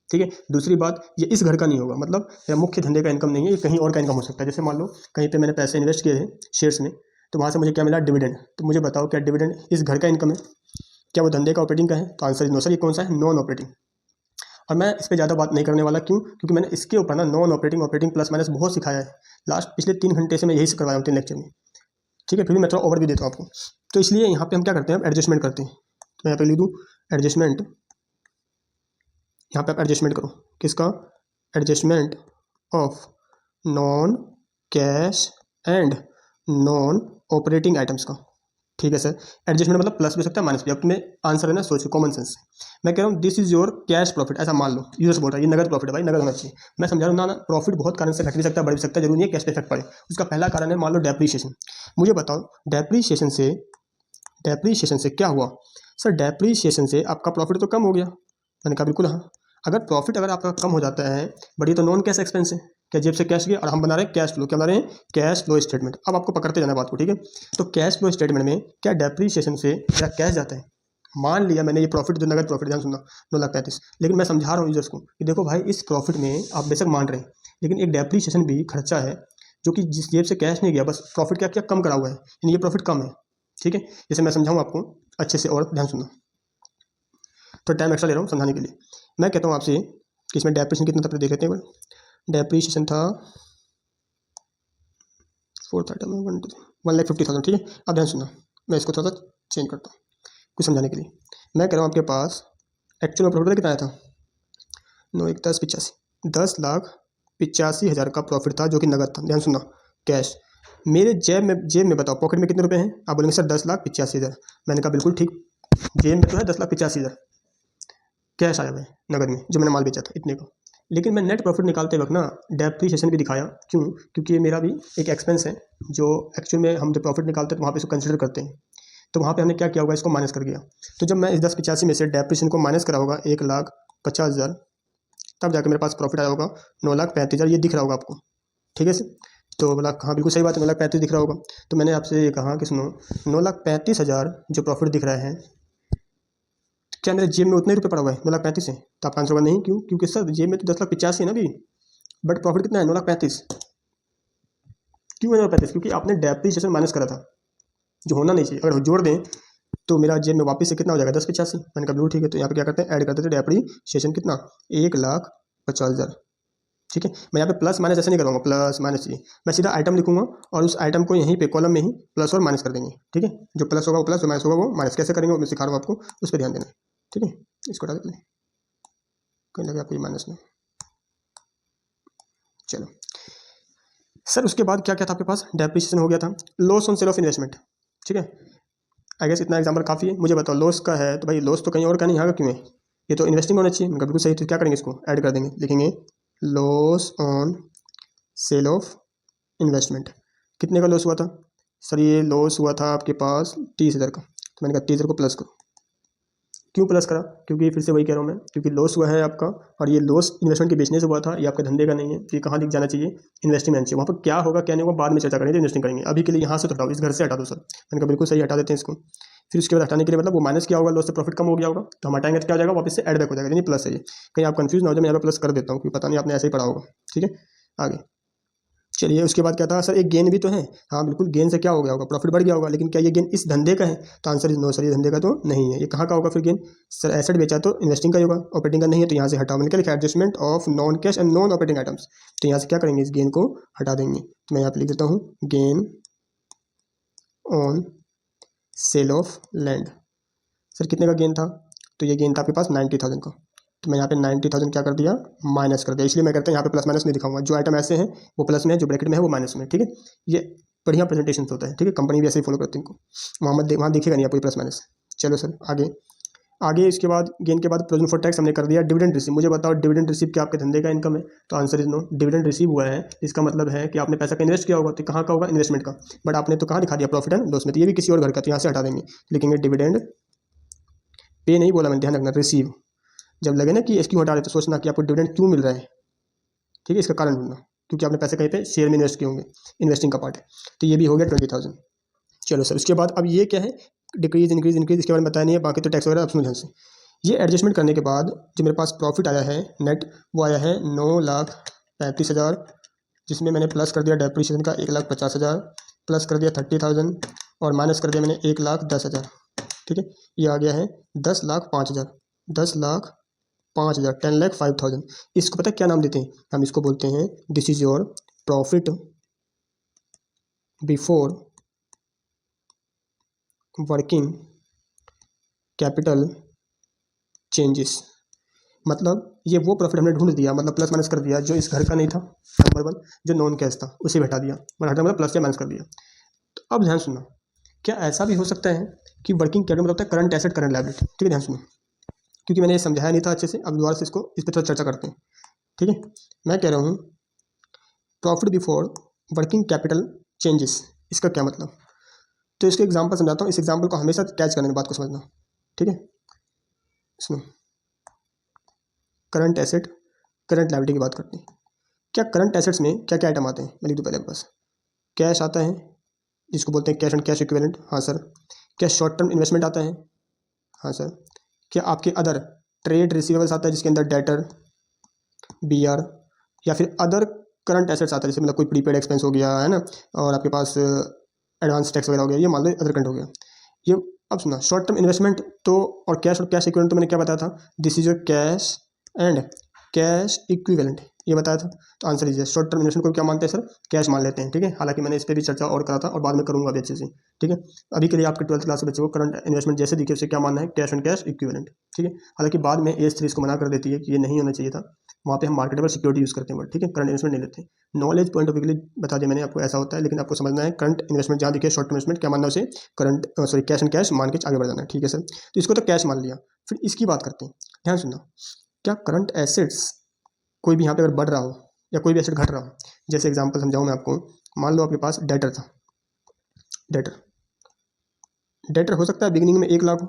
ठीक है। दूसरी बात, ये इस घर का नहीं होगा, मतलब मुख्य धंधे का इनकम नहीं है, ये कहीं और का इनकम हो सकता है। जैसे मान लो कहीं पे मैंने पैसे इन्वेस्ट किए थे शेयर्स में, तो वहाँ से मुझे क्या मिला, डिविडेंड। तो मुझे बताओ क्या डिविडेंड इस घर का इनकम है, क्या वो धंधे का ऑपरेटिंग का है? तो आंसर नो सर, ये कौन सा है, नॉन ऑपरेटिंग। और मैं इस पर ज़्यादा बात नहीं करने वाला, क्यों, क्योंकि मैंने इसके ऊपर ना non operating, operating plus minus बहुत सिखाया है। लास्ट पिछले 3 घंटे से मैं यही करवाया हूँ 3 लेक्चर में, ठीक है। फिर भी मैं थोड़ा ओवर भी देता हूँ आपको। तो इसलिए यहाँ पे हम क्या करते हैं, एडजस्टमेंट करते हैं। तो यहाँ पे लिख दूँ एडजस्टमेंट, यहाँ पे आप एडजस्टमेंट करो, किसका, adjustment of non cash and non operating items का, ठीक है सर। एडजस्टमेंट मतलब प्लस भी हो सकता है माइनस भी, अब तुम्हें आंसर है ना, सोचो कॉमन सेंस। मैं कह रहा हूँ this is your cash profit, ऐसा मान लो, यूजर्स बोल रहा है ये नगद प्रॉफिट है, भाई नगद होना चाहिए। मैं समझा रहा हूँ ना, प्रॉफिट बहुत कारण से घट भी सकता है, बढ़ भी सकता है, जरूरी नहीं है कैश पे इफेक्ट पड़े। उसका पहला कारण है मान लो डेप्रीशिएशन। मुझे बताओ डेप्रीशिएशन से क्या हुआ, सर डेप्रीशिएशन से आपका प्रॉफिट तो कम हो गया। मैंने कहा बिल्कुल हाँ। अगर प्रॉफिट अगर आपका कम हो जाता है, बड़ी तो नॉन कैश एक्सपेंस है, क्या जेब से कैश गया, और हम बना रहे हैं कैश फ्लो, क्या बना रहे हैं, कैश फ्लो स्टेटमेंट। अब आपको पकड़ते जाना बात को, ठीक है। तो कैश फ्लो स्टेटमेंट में क्या डेप्रीशिएशन से क्या कैश जाता है? मान लिया मैंने ये प्रॉफिट जो नगद प्रॉफिट, ध्यान सुनना, 9,35,000, लेकिन मैं समझा रहा हूँ यूजर्स को कि देखो भाई इस प्रॉफिट में आप बेशक मान रहे हैं, लेकिन एक डेप्रीशिएशन भी खर्चा है, जो कि जिस जेब से कैश नहीं गया, बस प्रॉफिट क्या क्या कम करा हुआ है, यानी ये प्रॉफिट कम है, ठीक है। जैसे मैं समझाऊँ आपको अच्छे से, और ध्यान सुनना, तो टाइम एक्स्ट्रा ले रहा हूँ समझाने के लिए। मैं कहता हूँ आपसे कि इसमें डेप्रीशिएशन कितना था, देख लेते हैं। डेप्रीशिएशन था 1,50,000, ठीक है। अब ध्यान सुनना, मैं इसको थोड़ा सा चेंज करता हूँ कुछ समझाने के लिए। मैं कह रहा हूँ आपके पास एक्चुअल में प्रॉफिट कितना आया था, 9,1,10,85, 10,85,000 का प्रॉफिट था, जो कि नगद था। ध्यान सुनना, कैश मेरे जेब में बताओ पॉकेट में कितने रुपए हैं? आप बोलेंगे सर 10,85,000। मैंने कहा बिल्कुल ठीक, जेब में तो है 10,85,000 कैश आया हुआ है नगद में, जो मैंने माल बेचा था इतने का। लेकिन मैं नेट प्रॉफिट निकालते वक्त ना डेप्रीशिएशन भी दिखाया, क्यों, क्योंकि ये मेरा भी एक एक्सपेंस है, जो एक्चुअल में हम जब प्रॉफिट निकालते हैं तो वहाँ पे इसको कंसिडर करते हैं। तो वहाँ पे हमने क्या किया होगा, इसको माइनस कर दिया। तो जब मैं इस 10,85 में से डेप्रीशिएशन को माइनस करा होगा 1,50,000, तब जाकर मेरे पास प्रॉफिट आया होगा 9,35,000। ये दिख रहा होगा आपको, ठीक है सर। तो बोला हाँ बिल्कुल सही बात है, 9,35,000 दिख रहा होगा। तो मैंने आपसे ये कहा कि सुनो 9,35,000 जो प्रॉफिट दिख रहा है, क्या मेरे जेब में उतने रुपये पड़ा हुआ है 9,35,000 है? तो आपका आंसर होगा नहीं, क्यों, क्योंकि सर जेब में तो 10,85,000 है ना अभी, बट प्रॉफिट कितना है 9,35,000। क्यों है 9,35,000? क्योंकि आपने डेप्रीशिएशन माइनस करा था, जो होना नहीं चाहिए। अगर जोड़ दें तो मेरा जेब में वापस से कितना हो जाएगा 1085। मैंने कहा बिल्कुल ठीक है। तो यहाँ पे क्या करते हैं, ऐड कर देते हैं डेप्रीशिएशन कितना 1,50,000। ठीक है, मैं यहाँ पे प्लस माइनस ऐसे नहीं करूँगा, प्लस माइनस ये मैं सीधा आइटम लिखूंगा और उस आइटम को यहीं पे कॉलम में ही प्लस और माइनस कर देंगे। ठीक है, जो प्लस होगा वो प्लस, जो माइनस होगा वो माइनस। कैसे करेंगे वो मैं सिखा रहा हूँ आपको, उस पर ध्यान देना। ठीक है, इसको हटा देते हैं, कहीं लगे आपको ये माइनस में। चलो सर, उसके बाद क्या क्या था आपके पास, डेप्रिसिएशन हो गया था, loss on sale of investment. ठीक है, आई गेस इतना एग्जाम्पल काफ़ी है। मुझे बताओ लॉस का है तो भाई लॉस तो कहीं और का नहीं, यहाँ का क्यों है, ये तो इन्वेस्टिंग होना चाहिए। बिल्कुल सही। तो क्या करेंगे, इसको ऐड कर देंगे, लिखेंगे loss on sale of investment. कितने का लॉस हुआ था सर, ये लॉस हुआ था आपके पास 30,000 का। तो मैंने कहा 30,000 को प्लस करो। क्यों प्लस करा, क्योंकि फिर से वही कह रहा हूँ मैं, क्योंकि लॉस हुआ है आपका और ये लॉस इन्वेस्टमेंट के बेचने से हुआ था, ये आपके धंधे का नहीं है। तो ये कहाँ दिख जाना चाहिए, इन्वेस्टमेंट से। वहाँ पर क्या होगा क्या नहीं होगा बाद में चर्चा करेंगे, इन्वेस्टिंग करेंगे। अभी के लिए यहाँ से तो हटाओ, इस घर से हटा दो सर। मैंने कहा बिल्कुल सही, हटा देते हैं इसको। फिर उसके बाद हटाने के लिए मतलब वो माइनस क्या होगा, लॉस से प्रॉफिट कम हो गया होगा, तो हम हटाएंगे तो क्या हो जाएगा, वापस से ऐड बैक हो जाएगा, यानी प्लस है ये। कहीं आप कंफ्यूज ना हो जाए, मैं यहाँ पर प्लस कर देता हूँ क्योंकि पता नहीं आपने ऐसे ही पढ़ा होगा। ठीक है, आगे चलिए। उसके बाद क्या था सर, एक गेन भी तो है। हाँ बिल्कुल, गेन से क्या हो गया होगा, प्रॉफिट बढ़ गया होगा। लेकिन क्या ये गेन इस धंधे का है, तो आंसर इज नो सर, ये धंधे का तो नहीं है। ये कहाँ का होगा फिर गेन, सर एसेट बेचा तो इन्वेस्टिंग का ही होगा, ऑपरेटिंग का नहीं है। तो यहाँ से हटाओ, मैंने क्या लिखा, adjustment of non cash and non operating items. तो यहाँ से क्या करेंगे, इस गेन को हटा देंगे। तो मैं यहाँ पे लिख देता हूँ gain on sale of land. Sir कितने का गेन था, तो ये गेन था आपके पास 90,000 का। तो मैं यहाँ पे 90,000 क्या कर दिया, माइनस कर दिया। इसलिए मैं करता हूँ यहाँ पे प्लस माइनस नहीं दिखाऊंगा, जो आइटम ऐसे हैं वो प्लस में है, जो ब्रैकेट में है वो माइनस में। ठीक है, ये बढ़िया प्रेजेंटेशन होता है। ठीक है, कंपनी भी ऐसे ही फॉलो करती है इनको, वहाँ दिखेगा नहीं आपको प्लस माइनस। चलो सर आगे। आगे इसके बाद गेन के बाद प्रोविजन फॉर टैक्स हमने कर दिया। डिविडेंड रिसीव, मुझे बताओ डिविडेंड रिसीव क्या आपके धंधे का इनकम है, तो answer is no. Dividend receive हुआ है, इसका मतलब है कि आपने पैसा का इन्वेस्ट किया होगा, तो कहाँ का होगा, इन्वेस्टमेंट का। बट आपने तो कहाँ दिखा दिया, प्रॉफिट एंड लॉस में। तो ये भी किसी और घर का, तो यहाँ से हटा देंगे, लिखेंगे डिविडेंड पे नहीं बोला मैंने, ध्यान रखना, रिसीव। जब लगे ना कि इसकी हटा रहे तो सोचना कि आपको डिविडेंड क्यों मिल रहा है। ठीक है, इसका कारण ढूंढना, क्योंकि आपने पैसे कहीं पे शेयर में इन्वेस्ट किए होंगे, इन्वेस्टिंग का पार्ट है। तो ये भी हो गया 20,000। चलो सर, उसके बाद अब ये क्या है, डिक्रीज इंक्रीज इंक्रीज, इसके बारे में बताया नहीं है, बाकी तो टैक्स वगैरह आप समझ से। ये एडजस्टमेंट करने के बाद जो मेरे पास प्रॉफिट आया है नेट, वो आया है 9,35,000, जिसमें मैंने प्लस कर दिया डेप्रिसिएशन का 1,50,000, प्लस कर दिया 30,000 और माइनस कर दिया मैंने 1,10,000। ठीक है, ये आ गया है 10,05,000, 10,05,000, 10,05,000। इसको पता है क्या नाम देते हैं, हम इसको बोलते हैं this is your profit before working capital changes. मतलब ये वो प्रॉफिट हमने ढूंढ दिया, मतलब प्लस माइनस कर दिया, जो इस घर का नहीं था, नंबर 1, जो नॉन कैश था उसे हटा दिया, मतलब प्लस या माइनस कर दिया। तो अब ध्यान सुनना, क्या ऐसा भी हो सकता है कि वर्किंग कैपिटल मतलब करंट एसेट करंट लायबिलिटी। ठीक है, ध्यान सुनो, क्योंकि मैंने ये समझाया नहीं था अच्छे से, अब दोबारा से इसको इस पर थोड़ा चर्चा करते हैं। ठीक है, मैं कह रहा हूँ profit before working capital changes, इसका क्या मतलब। तो इसके एग्जांपल समझाता हूँ, इस एग्जांपल को हमेशा कैच करने की बात को समझना। ठीक है, सुनो, करंट एसेट करंट लायबिलिटी की बात करते हैं। क्या करंट एसेट्स में क्या क्या आइटम आते हैं, मैं लिख दूँ पहले आपके पास। कैश आता है, जिसको बोलते हैं कैश एंड कैश इक्विवेलेंट, हाँ सर। क्या शॉर्ट टर्म इन्वेस्टमेंट आता है, हाँ सर। क्या आपके अदर ट्रेड रिसीवेबल्स आता है, जिसके अंदर डेटर, BR, या फिर अदर करंट एसेट्स आता है, जैसे मतलब कोई प्रीपेड एक्सपेंस हो गया है ना, और आपके पास एडवांस टैक्स वगैरह हो गया, ये मान लो अदर करंट हो गया ये। अब सुना, शॉर्ट टर्म इन्वेस्टमेंट तो और कैश इक्विवेलेंट तो मैंने क्या बताया था, this is your cash and cash equivalent, ये बताया था। तो answer is short term investment को क्या मानते हैं सर, कैश मान लेते हैं। ठीक है, हालांकि मैंने इस पर भी चर्चा और करा था और बाद में करूंगा भी अच्छे से। ठीक है, अभी के लिए आपके 12th क्लास के बच्चे को करंट इन्वेस्टमेंट जैसे दिखे उसे क्या मानना है, कैश एंड कैश इक्विवेलेंट। ठीक है, हालांकि बाद में AS3 इसको मना कर देती है कि ये नहीं होना चाहिए था, वहाँ पे हम मार्केटेबल सिक्योरिटी यूज़ करते हैं, बट ठीक है, करंट इन्वेस्टमेंट नहीं लेते। नॉलेज पॉइंट ऑफ व्यू के लिए बता दिया मैंने आपको, ऐसा होता है। लेकिन आपको समझना है करंट इन्वेस्टमेंट जहाँ दिखे शॉर्ट टर्म इन्वेस्टमेंट क्या मानना है उसे, current sorry cash and cash मान के आगे बढ़ जाना है। ठीक है सर, तो इसको तो कैश मान लिया। फिर इसकी बात करते हैं, ध्यान सुनना। क्या करंट एसेट्स कोई भी यहाँ पे अगर बढ़ रहा हो या कोई भी एसेट घट रहा हो, जैसे एग्जांपल समझाऊँ मैं आपको, मान लो आपके पास डेटर था, डेटर हो सकता है बिगिनिंग में 1 लाख हो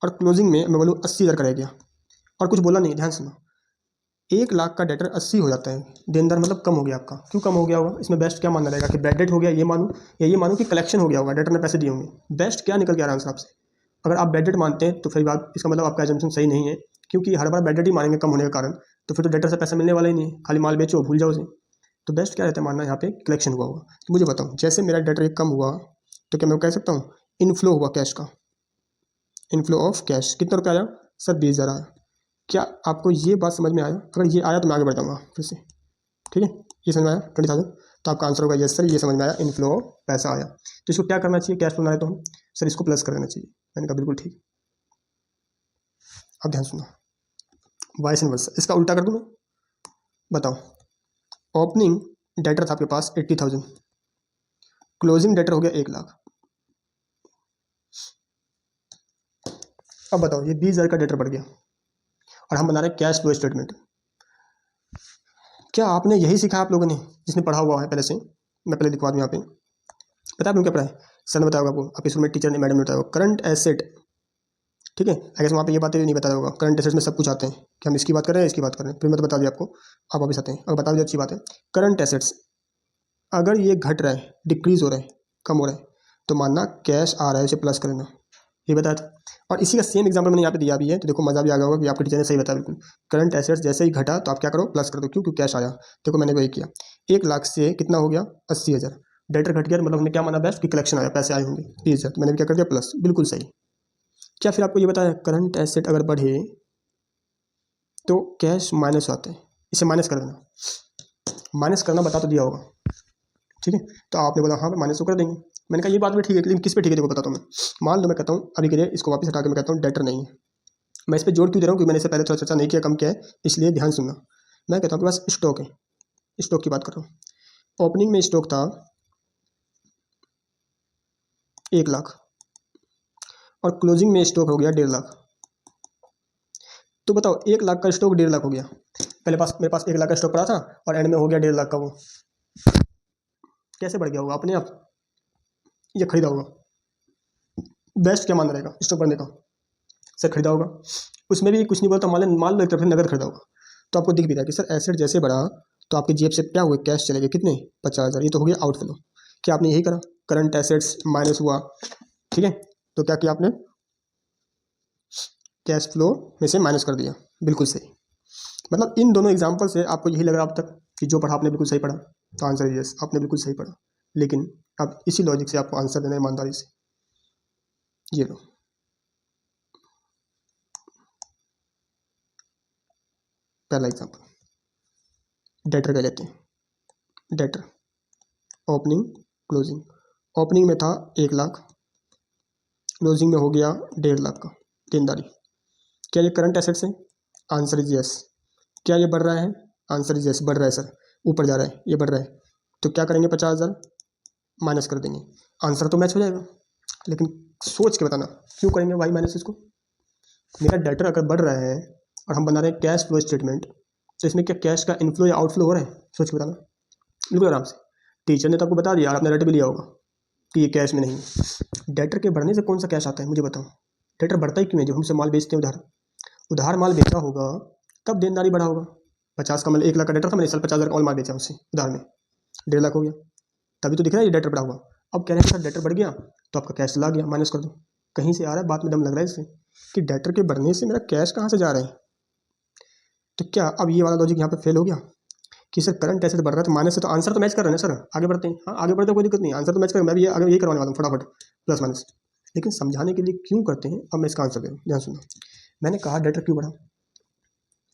और क्लोजिंग में मैं बोलूँ 80,000 का रह गया और कुछ बोला नहीं। ध्यान सुनो, 1 लाख का डेटर 80 हो जाता है, देनदार मतलब कम हो गया आपका। क्यों कम हो गया होगा, इसमें बेस्ट क्या मानना रहेगा कि बैड डेट हो गया ये मानूँ, या ये मानूँ कि कलेक्शन हो गया होगा, डेटर ने पैसे दिए होंगे। बेस्ट क्या निकल के आ रहा है आंसर आपसे। अगर आप बैड डेट मानते हैं तो फिर बात, इसका मतलब आपका एजम्पशन सही नहीं है, क्योंकि हर बार बैड डेट ही मानेंगे कम होने के कारण, तो फिर तो डेटर से पैसा मिलने वाला ही नहीं है, खाली माल बेचो भूल जाओ उसे। तो बेस्ट क्या रहता है मानना यहाँ पे, कलेक्शन हुआ होगा। तो मुझे बताओ, जैसे मेरा डेटर एक कम हुआ तो क्या मैं कह सकता हूँ इनफ्लो हुआ कैश का, इनफ्लो ऑफ कैश कितना रुपया आया सर 20,000 आया। क्या आपको ये बात समझ में आया? अगर ये आया तो मैं आगे बढ़ जाऊँगा फिर से, ठीक है। ये समझ में आया 20,000, तो आपका आंसर होगा यस सर, ये समझ में आया, इनफ्लो ऑफ पैसा आया। तो इसको क्या करना चाहिए, कैश फ्लो बनाए तो हम सर इसको प्लस कर देना चाहिए। मैंने कहा बिल्कुल ठीक। अब ध्यान सुनो, वाइस इनवर्स, इसका उल्टा कर दूँ मैं, बताओ। ओपनिंग डेटर था आपके पास 80,000, क्लोजिंग डेटर हो गया 1,00,000। अब बताओ ये 20,000 का डेटर बढ़ गया और हम बना रहे हैं कैश फ्लो स्टेटमेंट। क्या आपने यही सीखा आप लोगों ने, जिसने पढ़ा हुआ है पहले से? मैं पहले दिखवा दूँ यहाँ पे, पता है आपने क्या पढ़ा है? सर ने बताया होगा आपको, आपके स्कूल में टीचर ने, मैडम ने बताया होगा, करंट एसेट, ठीक है। अगर वहाँ पे ये बातें नहीं बताया होगा, करंट एसेट में सब कुछ आते हैं कि हम इसकी बात कर रहे हैं, इसकी बात कर रहे हैं, फिर मैं तो बता दिया आपको, आप वापस आते हैं और बता दिया, अच्छी बात है। करंट एसेट्स अगर ये घट रहा है, डिक्रीज हो रहा है, कम हो रहा है, तो मानना कैश आ रहा है, उसे प्लस कर देना, ये बताया था। और इसी का सेम एग्जांपल मैंने यहाँ पे दिया भी है, तो देखो मजा भी आ गया होगा कि आपके टीचर ने सही बताया बिल्कुल। करंट एसेट्स जैसे ही घटा तो आप क्या करो, प्लस कर दो, क्यों? क्योंकि कैश आया। देखो मैंने वही किया, 1,00,000 से कितना हो गया 80,000, डेटर घट गया, मतलब हमने क्या माना बेस्ट कि कलेक्शन आया, पैसे आए होंगे 30,000, तो मैंने भी क्या कर दिया प्लस, बिल्कुल सही। क्या फिर आपको ये बताया करंट एसेट अगर बढ़े तो कैश माइनस आते हैं, इसे माइनस कर देना, माइनस करना बता तो दिया होगा, ठीक है। तो आपने बोला हाँ माइनस तो कर देंगे, मैंने कहा ये बात भी ठीक है, लेकिन किस पे ठीक है देखो बताता हूँ मैं। मान लो मैं कहता हूँ अभी के लिए इसको वापस हटा के मैं कहता हूँ डेटर नहीं है, मैं इस पर जोर क्यों दे रहा हूँ क्योंकि मैंने इससे पहले थोड़ा चर्चा नहीं किया, कम किया है, इसलिए ध्यान सुनना। मैं कहता हूँ कि बस स्टॉक है, स्टॉक की बात कर रहा हूँ। ओपनिंग में स्टॉक था 1,00,000 और क्लोजिंग में स्टॉक हो गया 1,50,000। तो बताओ 1,00,000 का स्टॉक 1,50,000 हो गया, पहले मेरे पास 1,00,000 का स्टॉक पड़ा था और एंड में हो गया 1,50,000 का। वो कैसे बढ़ गया होगा? अपने आप ये खरीदा होगा। बेस्ट क्या मान रहेगा स्टॉक बढ़ने का? सर खरीदा होगा, उसमें भी कुछ नहीं बोलता, मान लो एक तरफ से नगद खरीदा होगा। तो आपको दिख भी रहा है कि सर एसेट जैसे बढ़ा तो आपकी जेब से क्या हुआ, कैश चले गए, कितने 50,000, ये तो हो गया आउटफ्लो। क्या आपने यही करा, करंट एसेट्स माइनस हुआ, ठीक है। तो क्या किया आपने, कैश फ्लो में से माइनस कर दिया, बिल्कुल सही। मतलब इन दोनों एग्जाम्पल से आपको यही लग रहा है अब तक कि जो पढ़ा आपने बिल्कुल सही पढ़ा, तो आंसर यस, आपने बिल्कुल सही पढ़ा। लेकिन अब इसी लॉजिक से आपको आंसर देना है ईमानदारी से। ये लो, पहला एग्जाम्पल डेटर का लेते हैं। डेटर ओपनिंग क्लोजिंग, ओपनिंग में था 1,00,000, क्लोजिंग में हो गया 1,50,000 का देनदारी। क्या ये करंट एसेट्स है? Answer is yes. क्या ये बढ़ रहा है? आंसर इज यस, बढ़ रहा है सर, ऊपर जा रहा है, ये बढ़ रहा है। तो क्या करेंगे, 50,000 माइनस कर देंगे, आंसर तो मैच हो जाएगा। लेकिन सोच के बताना क्यों करेंगे भाई माइनस इसको? मेरा डेटर अगर बढ़ रहा है और हम बना रहे हैं कैश फ्लो स्टेटमेंट, तो इसमें क्या कैश का इनफ्लो या आउटफ्लो हो रहा है? सोच के बताना, बिल्कुल आराम से। टीचर ने तो आपको बता दिया और आपने रट भी लिया होगा कि ये कैश में नहीं है। डेटर के बढ़ने से कौन सा कैश आता है मुझे बताओ? डेटर बढ़ता ही क्यों है? जब हमसे माल बेचते हैं उधार, उधार माल बेचा होगा तब देनदारी बढ़ा होगा। 50 का मतलब 1,00,000 का डेटर था, मैंने इस साल 50,000 का और माल बेचा उससे उधार में, 1,50,000 हो गया, तभी तो दिख रहा है ये डेटर बढ़ा हुआ। अब कह रहे हैं सर डेटर बढ़ गया तो आपका कैश चला गया, माइनस कर दो। कहीं से आ रहा है, बात में दम लग रहा है इससे कि डेटर के बढ़ने से मेरा कैश कहाँ से जा रहा है। तो क्या अब ये वाला लॉजिक यहाँ पे फेल हो गया कि सर करंट एसेट बढ़ रहा है तो माइनस से, तो आंसर तो मैच कर रहे हैं सर, आगे बढ़ते हैं। हाँ आगे बढ़ते कोई दिक्कत नहीं, आंसर तो मैच कर, मैं भी आगे यही करवाने वाला हूँ फटाफट, प्लस माइनस। लेकिन समझाने के लिए क्यों करते हैं, अब मैं इसका आंसर दे रहा हूँ, ध्यान सुनो। मैंने कहा डेटर क्यों बढ़ा,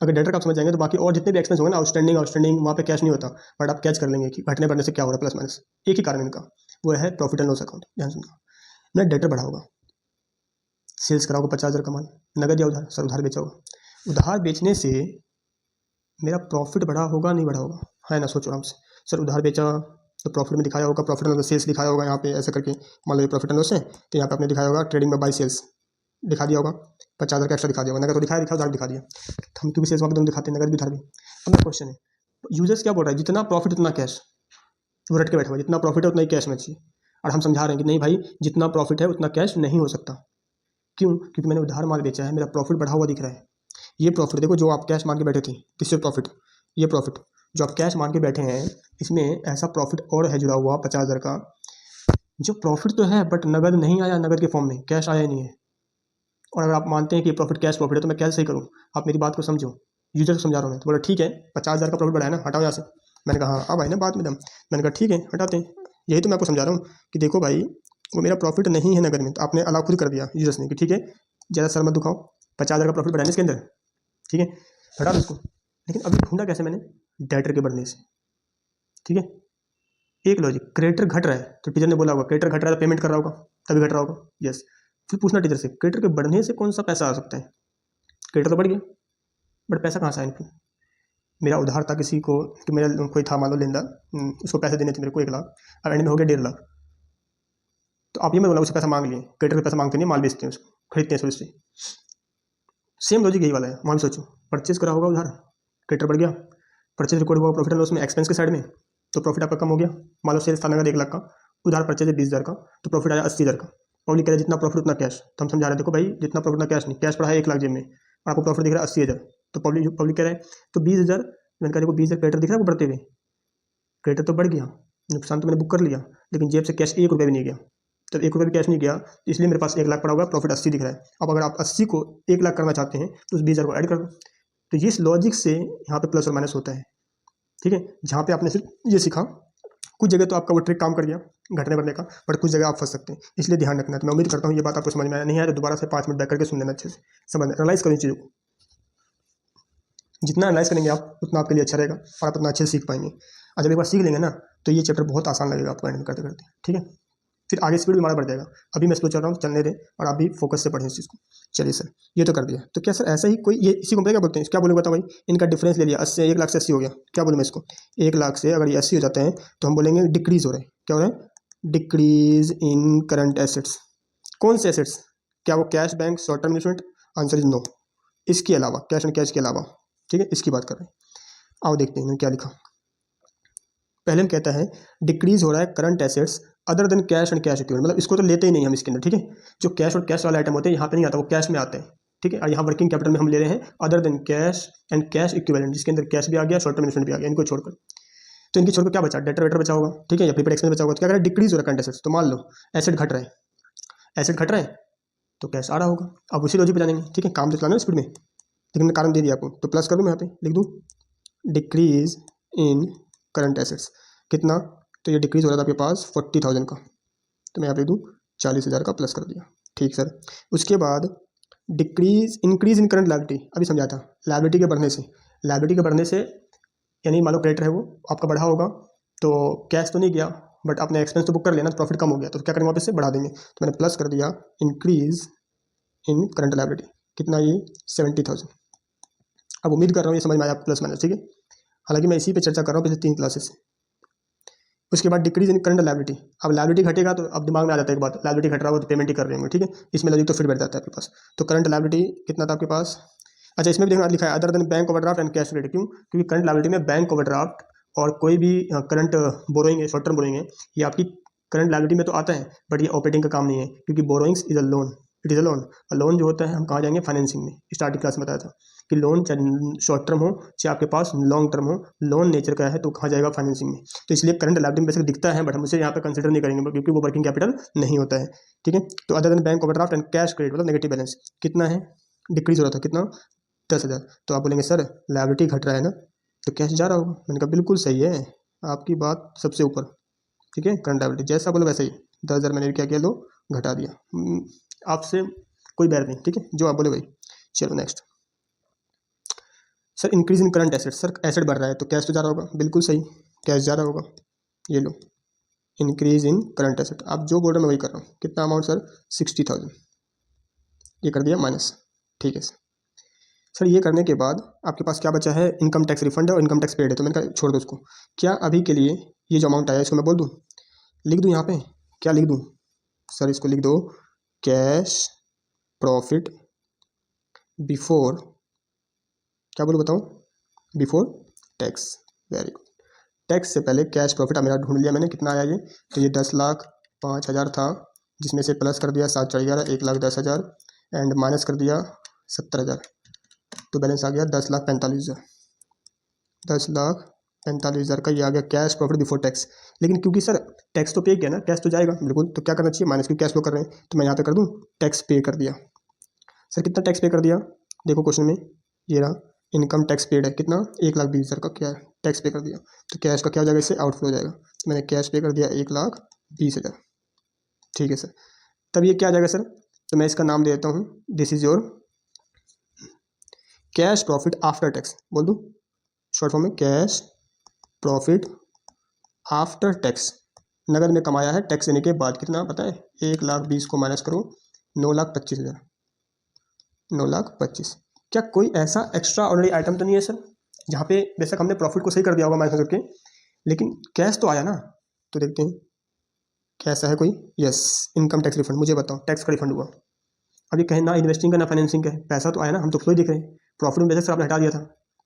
अगर डेटर का आप समझ जाएंगे तो बाकी और जितने भी एक्सपेंस होंगे ना, आउटस्टैंडिंग वहाँ पे कैश नहीं होता, बट आप कैच कर लेंगे कि घटने बढ़ने से क्या हो रहा है, प्लस माइनस। एक ही कारण इनका, वो है प्रॉफिट एंड लॉस अकाउंट। ध्यान सुनना, मैं डेटर बढ़ा होगा, सेल्स करा होगा 50,000 का माल, नगद या उधार? सर उधार बेचा होगा, उधार बेचने से मेरा प्रॉफिट बढ़ा होगा नहीं बढ़ा होगा? है ना, सोचो आराम से। सर उधार बेचा तो प्रॉफिट में दिखाया होगा, प्रॉफिट एंड लॉस सेल्स दिखाया होगा यहाँ पे ऐसे करके, मान लो ये प्रॉफिट एंड लॉस है तो यहाँ पे आपने दिखाया होगा ट्रेडिंग में बाई सेल्स दिखा दिया होगा, 50,000 का एक्स्ट्रा दिखा दिया होगा, नगद तो दिखाया उधार दिखा दिया। हम क्योंकि सेल्स वहाँ पे दोनों दिखाते हैं, नगद भी उधार भी। अब मेरा क्वेश्चन है, यूजर्स क्या बोल रहा है, जितना प्रॉफिट उतना कैश, वो रट के बैठा हुआ है, जितना प्रॉफिट है उतना ही कैश में चाहिए। और हम समझा रहे हैं कि नहीं भाई, जितना प्रॉफिट है उतना कैश नहीं हो सकता। क्यों? क्योंकि मैंने उधार माल बेचा है, मेरा प्रॉफिट बढ़ा हुआ दिख रहा है। ये प्रॉफिट देखो जो आप कैश मान के बैठे थे, किससे प्रॉफिट, ये प्रॉफिट जो आप कैश मान के बैठे हैं, इसमें ऐसा प्रॉफिट और है जुड़ा हुआ 50,000 का, जो प्रॉफिट तो है बट नगद नहीं आया, नगद के फॉर्म में कैश आया ही नहीं है। और अगर आप मानते हैं कि प्रॉफिट कैश प्रॉफिट है तो मैं कैसे सही करूँ? आप मेरी बात को समझो, यूजर को समझा रहा हूँ मैं। तो बोला ठीक है 50,000 का प्रॉफिट बढ़ा है ना, हटाओ यहाँ से। मैंने कहा हाँ, अब आई ना बात में दम। मैंने कहा ठीक है हटाते हैं, यही तो मैं आपको समझा रहा हूँ कि देखो भाई वो मेरा प्रॉफिट नहीं है नगद में, तो आपने अलाउ खुद कर दिया यूजर्स ने कि ठीक है ज़्यादा सर मत दुखाओ, 50,000 का प्रॉफिट बढ़ाने इसके अंदर, ठीक है हटा दो इसको। लेकिन अभी ढूंढा कैसे मैंने, डेटर के बढ़ने से, ठीक है। एक लॉजिक, क्रेडिटर घट रहा है तो टीचर ने बोला होगा क्रेडिटर घट रहा है तो पेमेंट कर रहा होगा, तभी घट रहा होगा, यस। फिर पूछना टीचर से क्रेडिटर के बढ़ने से कौन सा पैसा आ सकता है, क्रेडिटर तो बढ़ गया बट पैसा कहाँ से आया इनको, मेरा उधार था किसी को कि मेरा कोई था मान लो लेनदार, उसको पैसे देने थे मेरे को 1 लाख, अब एंड में हो गया 1.5 लाख। तो आप ये मत बोला उससे पैसा मांग लिए, क्रेडिटर का पैसा मांगते नहीं, माल बेचते हैं उसको, खरीदते हैं सब उससे। सेम लॉजिक यही वाला है, वहाँ भी सोचो परचेज करा होगा उधार, क्रेडिटर बढ़ गया, परचेज रिकॉर्ड हुआ प्रॉफिट एंड लॉस में एक्सपेंस के साइड में, तो प्रॉफिट आपका कम हो गया। मान लो सेल्स था नगद 1 लाख का, उधार परचेज है 20,000 का, तो प्रॉफिट आया 80,000 का। पब्लिक कह रहा है जितना प्रॉफिट उतना कैश, तो हम समझा रहे देखो भाई जितना प्रॉफिट उतना कैश नहीं, कैश पड़ा है 1 लाख जेब में और आपको प्रॉफिट दिख रहा है 80,000, तो पब्लिक कह रहा है तो 20,000, मैंने कहा देखो 20,000 क्रेडिटर दिख रहा है वो बढ़ते हुए, क्रेडिटर तो बढ़ गया, नुकसान तो मैंने बुक कर लिया, लेकिन जेब से कैश 1 रुपये भी नहीं गया। जब 1 रुपये भी कैश नहीं गया तो इसलिए मेरे पास 1 लाख पड़ा हुआ, प्रॉफिट 80 दिख रहा है। अब अगर आप 80 को 1 लाख करना चाहते हैं तो उस 20,000 को ऐड कर दो। तो इस लॉजिक से यहाँ पे प्लस और माइनस होता है, ठीक है। जहाँ पे आपने सिर्फ ये सीखा, कुछ जगह तो आपका वो ट्रिक काम कर गया घटने बढ़ने का, बट कुछ जगह आप फंस सकते हैं, इसलिए ध्यान रखना है। तो मैं उम्मीद करता हूँ ये बात आपको समझ में आया, नहीं आया तो दोबारा से 5 मिनट बैक करके सुन लेना, अच्छे से समझ एनालाइज करें चीज़ों को। जितना एनालाइज करेंगे आप उतना आपके लिए अच्छा रहेगा और आप उतना अच्छे से सीख पाएंगे। और जब एक बार सीख लेंगे ना तो ये चैप्टर बहुत आसान लगेगा आपको एंड करते करते, ठीक है। फिर आगे स्पीड भी हमारा बढ़ जाएगा। अभी मैं स्लो चल रहा हूँ, चलने दें और आप भी फोकस से पढ़ें इस चीज़ को। चलिए सर ये तो कर दिया, तो क्या सर ऐसा ही कोई ये इसी को क्या बोलते हैं, क्या बोले बताओ भाई, इनका डिफरेंस ले लिया 80, 1 लाख से 80 हो गया, क्या बोलूँ मैं इसको, 1 लाख से अगर ये 80 हो जाते हैं तो हम बोलेंगे डिक्रीज हो रहे हैं, क्या हो रहा है, डिक्रीज इन करंट एसेट्स। कौन से एसेट्स, क्या वो cash bank short term investment, answer is no, इसके अलावा कैश एंड कैश के अलावा, ठीक है इसकी बात कर रहे हैं। आओ देखते हैं इन्होंने क्या लिखा। पहले हम कहता है डिक्रीज हो रहा है current assets other than cash and cash equivalent, मतलब इसको तो लेते ही नहीं हम इसके अंदर, ठीक है। जो कैश और कैश वाले आइटम होते हैं यहाँ पे नहीं आता, वो कैश में आते हैं, ठीक है। और यहाँ वर्किंग कैपिटल में हम ले रहे हैं other than cash and cash equivalent, जिसके अंदर कैश भी आ गया, शॉर्ट टर्म इन्वेस्टमेंट भी आ गया, इनको छोड़कर। तो इनकी छोड़कर क्या बचा, डेटर वेटर बचा होगा, ठीक है, या प्रीपेड एक्सपेंस बचा होगा। तो क्या करें, डिक्रीज हो रहा है करंट एसेट्स, तो मान लो एसेट घट रहे हैं, एसेट घट रहे हैं तो कैश आ रहा होगा। अब उसी लॉजिक पे जानेंगे, ठीक है, काम तो चलाना स्पीड में, लेकिन मैं कारण दे दिया आपको, तो प्लस कर दूँ मैं यहाँ पे लिख दूँ डिक्रीज इन करंट एसेट्स, कितना, तो ये डिक्रीज हो रहा था आपके पास 40,000 का, तो मैं यहाँ पे दूँ 40,000 का प्लस कर दिया, ठीक सर। उसके बाद decrease increase in current liability, अभी समझा था, लायबिलिटी के बढ़ने से, लायबिलिटी के बढ़ने से यानी मान लो क्रेडिटर है वो आपका बढ़ा होगा, तो कैश तो नहीं गया बट आपने एक्सपेंस तो बुक कर लिया ना, तो प्रॉफिट कम हो गया, तो क्या करेंगे वापस से बढ़ा देंगे, तो मैंने प्लस कर दिया इंक्रीज इन करंट लायबिलिटी, कितना ये 70,000। अब उम्मीद कर रहा हूँ ये समझ में आया प्लस माइनस, ठीक है। हालांकि मैं इसी पे चर्चा कर रहा हूँ पिछले 3 क्लासेस से। उसके बाद डिक्रीज इन करंट लायबिलिटी, अब लायबिलिटी घटेगा तो अब दिमाग में आ जाता है एक बात, लायबिलिटी घट रहा हो तो पेमेंट ही कर रहे होंगे, ठीक है, इसमें लॉजिक तो फिर बैठ जाता है आपके पास। तो करंट लायबिलिटी कितना था आपके पास, अच्छा इसमें भी देखना लिखा है other than bank overdraft and cash credit, क्यों, क्योंकि करंट लायबिलिटी में बैंक ओवरड्राफ्ट और कोई भी करंट बोरोइंग है, शॉर्ट टर्म बोरोइंग है, ये आपकी करंट लायबिलिटी में तो आता है बट ये ऑपरेटिंग का काम नहीं है, क्योंकि borrowings is a loan, it is a loan. Loan जो होता है हम कहाँ जाएंगे, फाइनेंसिंग में, स्टार्टिंग क्लास में बताया था कि लोन चाहे शॉर्ट टर्म हो चाहे आपके पास लॉन्ग टर्म हो, लोन नेचर का है तो कहाँ जाएगा, फाइनेंसिंग में। तो इसलिए करंट लायबिलिटी में बेसिक दिखता है बट हम उसे यहाँ पे कंसिडर नहीं करेंगे क्योंकि वो वर्किंग कैपिटल नहीं होता है, ठीक है। तो other than bank overdraft and cash credit मतलब नेगेटिव बैलेंस कितना है, डिक्रीज हो रहा था, कितना 10,000। तो आप बोलेंगे सर लायबिलिटी घट रहा है ना तो कैश जा रहा होगा, मैंने कहा बिल्कुल सही है, आपकी बात सबसे ऊपर, ठीक है। करंट लायबिलिटी जैसा बोलो वैसे ही 10,000 मैंने क्या किया, लो घटा दिया, आपसे कोई बैर नहीं, ठीक है, जो आप बोले भाई। चलो next, sir increase in current asset, sir asset बढ़ रहा है तो कैश तो जा रहा होगा, बिल्कुल सही, कैश जा रहा होगा, ये लो इंक्रीज इन करंट एसेट, आप जो बोल रहे हैं मैं वही कर रहा हूँ, कितना अमाउंट सर 60,000, ये कर दिया माइनस, ठीक है सर। ये करने के बाद आपके पास क्या बचा है, इनकम टैक्स रिफंड है और इनकम टैक्स पेड है, तो मैंने कहा छोड़ दो उसको। क्या अभी के लिए ये जो अमाउंट आया इसको मैं बोल दूँ, लिख दूँ यहाँ पे, क्या लिख दूँ सर, इसको लिख दो कैश प्रॉफिट बिफोर, क्या बोलो बताओ, before tax, very good. Tax से पहले कैश प्रॉफिट मेरा ढूंढ लिया मैंने, कितना आया ये, तो ये 10,05,000 था, जिसमें से प्लस कर दिया 7/11 1,10,000 एंड माइनस कर दिया 70,000, तो बैलेंस आ गया 10,45,000, 10,45,000 का ये आ गया कैश प्रॉफिट बिफोर टैक्स। लेकिन क्योंकि सर टैक्स तो पे किया ना, कैश तो जाएगा बिल्कुल, तो क्या करना चाहिए, माइनस, क्योंकि कैश फ्लो कर रहे हैं, तो मैं यहाँ पे कर दूँ टैक्स पे कर दिया। सर कितना टैक्स पे कर दिया, देखो क्वेश्चन में ये रहा, इनकम टैक्स पेड है कितना, 1,20,000 का क्या है टैक्स पे कर दिया, तो कैश का क्या हो जाएगा, इससे आउटफ्लो हो जाएगा, तो मैंने कैश पे कर दिया 1,20,000, ठीक है सर। तब ये क्या आ जाएगा सर, तो मैं इसका नाम दे देता हूँ, this is your cash profit after tax, बोल दूँ शॉर्ट फॉर्म में, कैश प्रॉफिट आफ्टर टैक्स। नगद में कमाया है टैक्स देने के बाद, कितना पता है, 1,20,000 को माइनस करो 9,25,000, 9,25,000। क्या कोई ऐसा एक्स्ट्रा ऑर्डिनरी आइटम तो नहीं है सर जहाँ पे बेशक हमने प्रॉफिट को सही कर दिया होगा माइनस करके, लेकिन कैश तो आया ना? तो देखते हैं कैसा है कोई। यस, इनकम टैक्स रिफंड, मुझे बताओ टैक्स का रिफंड हुआ। अभी कहीं ना इन्वेस्टिंग का ना फाइनेंसिंग का है, पैसा तो आया ना, हम तो फ्लो ही दिख रहे हैं, प्रॉफिट में बेशक सर आपने हटा दिया था,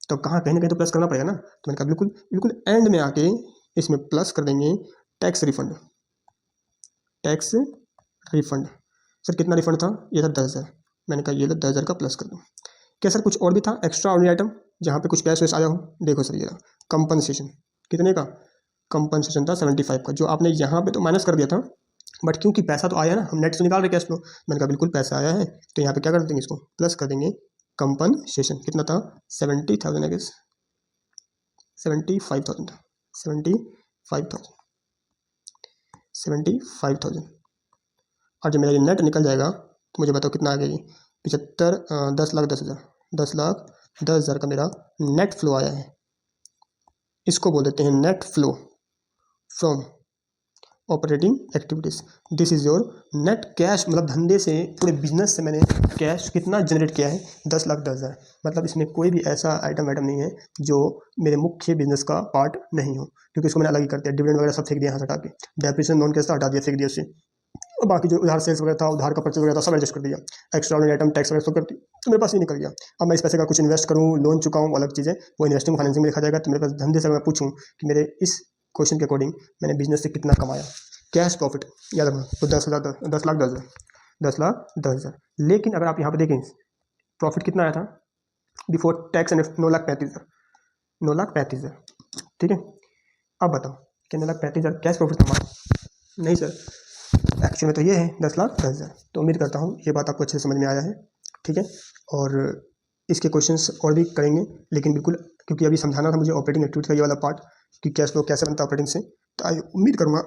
तो कहाँ कहीं ना कहीं तो प्लस करना पड़ेगा ना। तो मैंने कहा बिल्कुल बिल्कुल एंड में आके इसमें प्लस कर देंगे tax refund, tax refund. Sir कितना रिफंड था, ये था 10,000, मैंने कहा ये लो 10,000 का प्लस कर दूँ। क्या सर कुछ और भी था एक्स्ट्रा ऑर्डिनरी आइटम जहाँ पे कुछ कैश वैस आया हो? देखो सर ये कंपनसेशन, कितने का कंपनसेशन था 75 का, जो आपने यहाँ पे तो माइनस कर दिया था, बट क्योंकि पैसा तो आया ना, हम नेट से निकाल रहे कैश फ्लो, मैंने कहा बिल्कुल पैसा आया है, तो यहाँ पे क्या कर देंगे, इसको प्लस कर देंगे कंपनसेशन। कितना था 70,000 आई गेस, 75,000 था, 75,000, 75,000। और जब मेरा ये नेट निकल जाएगा तो मुझे बताओ कितना आ गया, 75, 10,10,000, 10,10,000 का मेरा नेट फ्लो आया है। इसको बोल देते हैं net flow from operating activities. This is your net cash, मतलब धंधे से, पूरे बिजनेस से मैंने कैश कितना जनरेट किया है, 10,10,000। मतलब इसमें कोई भी ऐसा आइटम नहीं है जो मेरे मुख्य बिजनेस का पार्ट नहीं हो, क्योंकि इसको मैंने अलग ही कर दिया, डिविडेंड वगैरह सब फेंक दिया यहाँ से हटा के, डेप्रिसिएशन नॉन कैश था हटा दिया, फेंक दिया उससे, और बाकी जो उधार सेल्स वगैरह था, उधार का परचेज वगैरह था, सब एडजस्ट कर दिया, एक्स्ट्रा ऑर्डिनरी आइटम टैक्स वगैरह सब कर दी, तो मेरे पास ये निकल गया। अब मैं इस पैसे का कुछ इन्वेस्ट करूँ, लोन चुकाऊँ, अलग चीज़ है, वो इन्वेस्टिंग फाइनेंसिंग में देखा जाएगा। तो मेरे पास धंधे से अगर मैं पूछूँ कि मेरे इस क्वेश्चन के अकॉर्डिंग मैंने बिजनेस से कितना कमाया, कैश प्रॉफिट याद रखना, तो 10,000, 10,10,000, 10,10,000। लेकिन अगर आप यहाँ पे देखें प्रॉफिट कितना आया था बिफोर टैक्स एंड 9,35,000, 9,35,000, ठीक है। अब बताओ कि 9,35,000 कैश प्रॉफिट कमाया? नहीं सर, एक्चुअल में तो ये है 10,10,000। तो उम्मीद करता हूँ ये बात आपको अच्छे से समझ में आया है, ठीक है। और इसके क्वेश्चंस और भी करेंगे, लेकिन बिल्कुल क्योंकि अभी समझाना था मुझे ऑपरेटिंग एक्टिविटी का ये वाला पार्ट कि कैश फ्लो कैसे बनता है ऑपरेटिंग से, तो उम्मीद करूँगा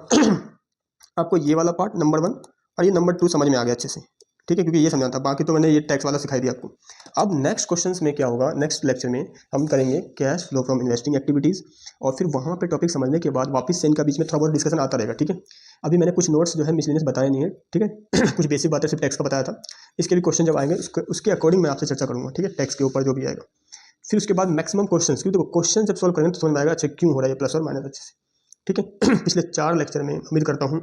आपको ये वाला पार्ट नंबर 1 और ये नंबर 2 समझ में आ गया अच्छे से, ठीक है, क्योंकि ये समझाना था, बाकी तो मैंने ये टैक्स वाला सिखाई दिया आपको। अब नेक्स्ट क्वेश्चंस में क्या होगा, नेक्स्ट लेक्चर में हम करेंगे cash flow from investing activities, और फिर वहाँ पे टॉपिक समझने के बाद वापस से इनका बीच में थोड़ा बहुत डिस्कशन आता रहेगा, ठीक है। अभी मैंने कुछ नोट्स जो है मिसलेनियस बताए नहीं है, ठीक है कुछ बेसिक बातें सिर्फ टैक्स का बताया था, इसके भी क्वेश्चन जब आएंगे उसके अकॉर्डिंग मैं आपसे चर्चा करूँगा, ठीक है, टैक्स के ऊपर जो भी आएगा। फिर उसके बाद मैक्सिमम क्वेश्चन, क्योंकि देखो क्वेश्चन जब सॉल्व करेंगे तो समझ में आएगा अच्छा क्यों हो रहा है प्लस और माइनस अच्छे से, ठीक है। पिछले 4 लेक्चर में उम्मीद करता हूँ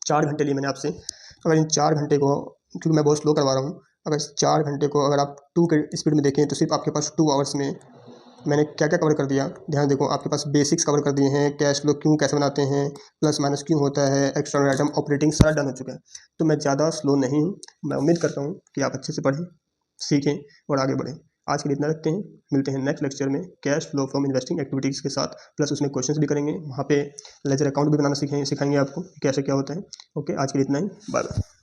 4 घंटे लिए मैंने आपसे, अगर इन 4 घंटे को, क्योंकि मैं बहुत स्लो करवा रहा हूँ, अगर इस 4 घंटे को अगर आप 2 के स्पीड में देखें तो सिर्फ आपके पास 2 आवर्स में मैंने क्या क्या कवर कर दिया, ध्यान देखो, आपके पास बेसिक्स कवर कर दिए हैं, कैश फ्लो क्यों कैसे बनाते हैं, प्लस माइनस क्यों होता है, एक्स्ट्रा आइटम, ऑपरेटिंग, सारा डन हो चुका है। तो मैं ज़्यादा स्लो नहीं हूँ, मैं उम्मीद करता हूँ कि आप अच्छे से पढ़ें, सीखें और आगे बढ़ें। आज के लिए इतना रखते हैं, मिलते हैं नेक्स्ट लेक्चर में cash flow from investing activities के साथ, प्लस उसमें क्वेश्चंस भी करेंगे, वहाँ पे लेजर अकाउंट भी बनाना सिखाएंगे आपको कैसे क्या होता है। ओके, आज के लिए इतना ही, बाय बाय।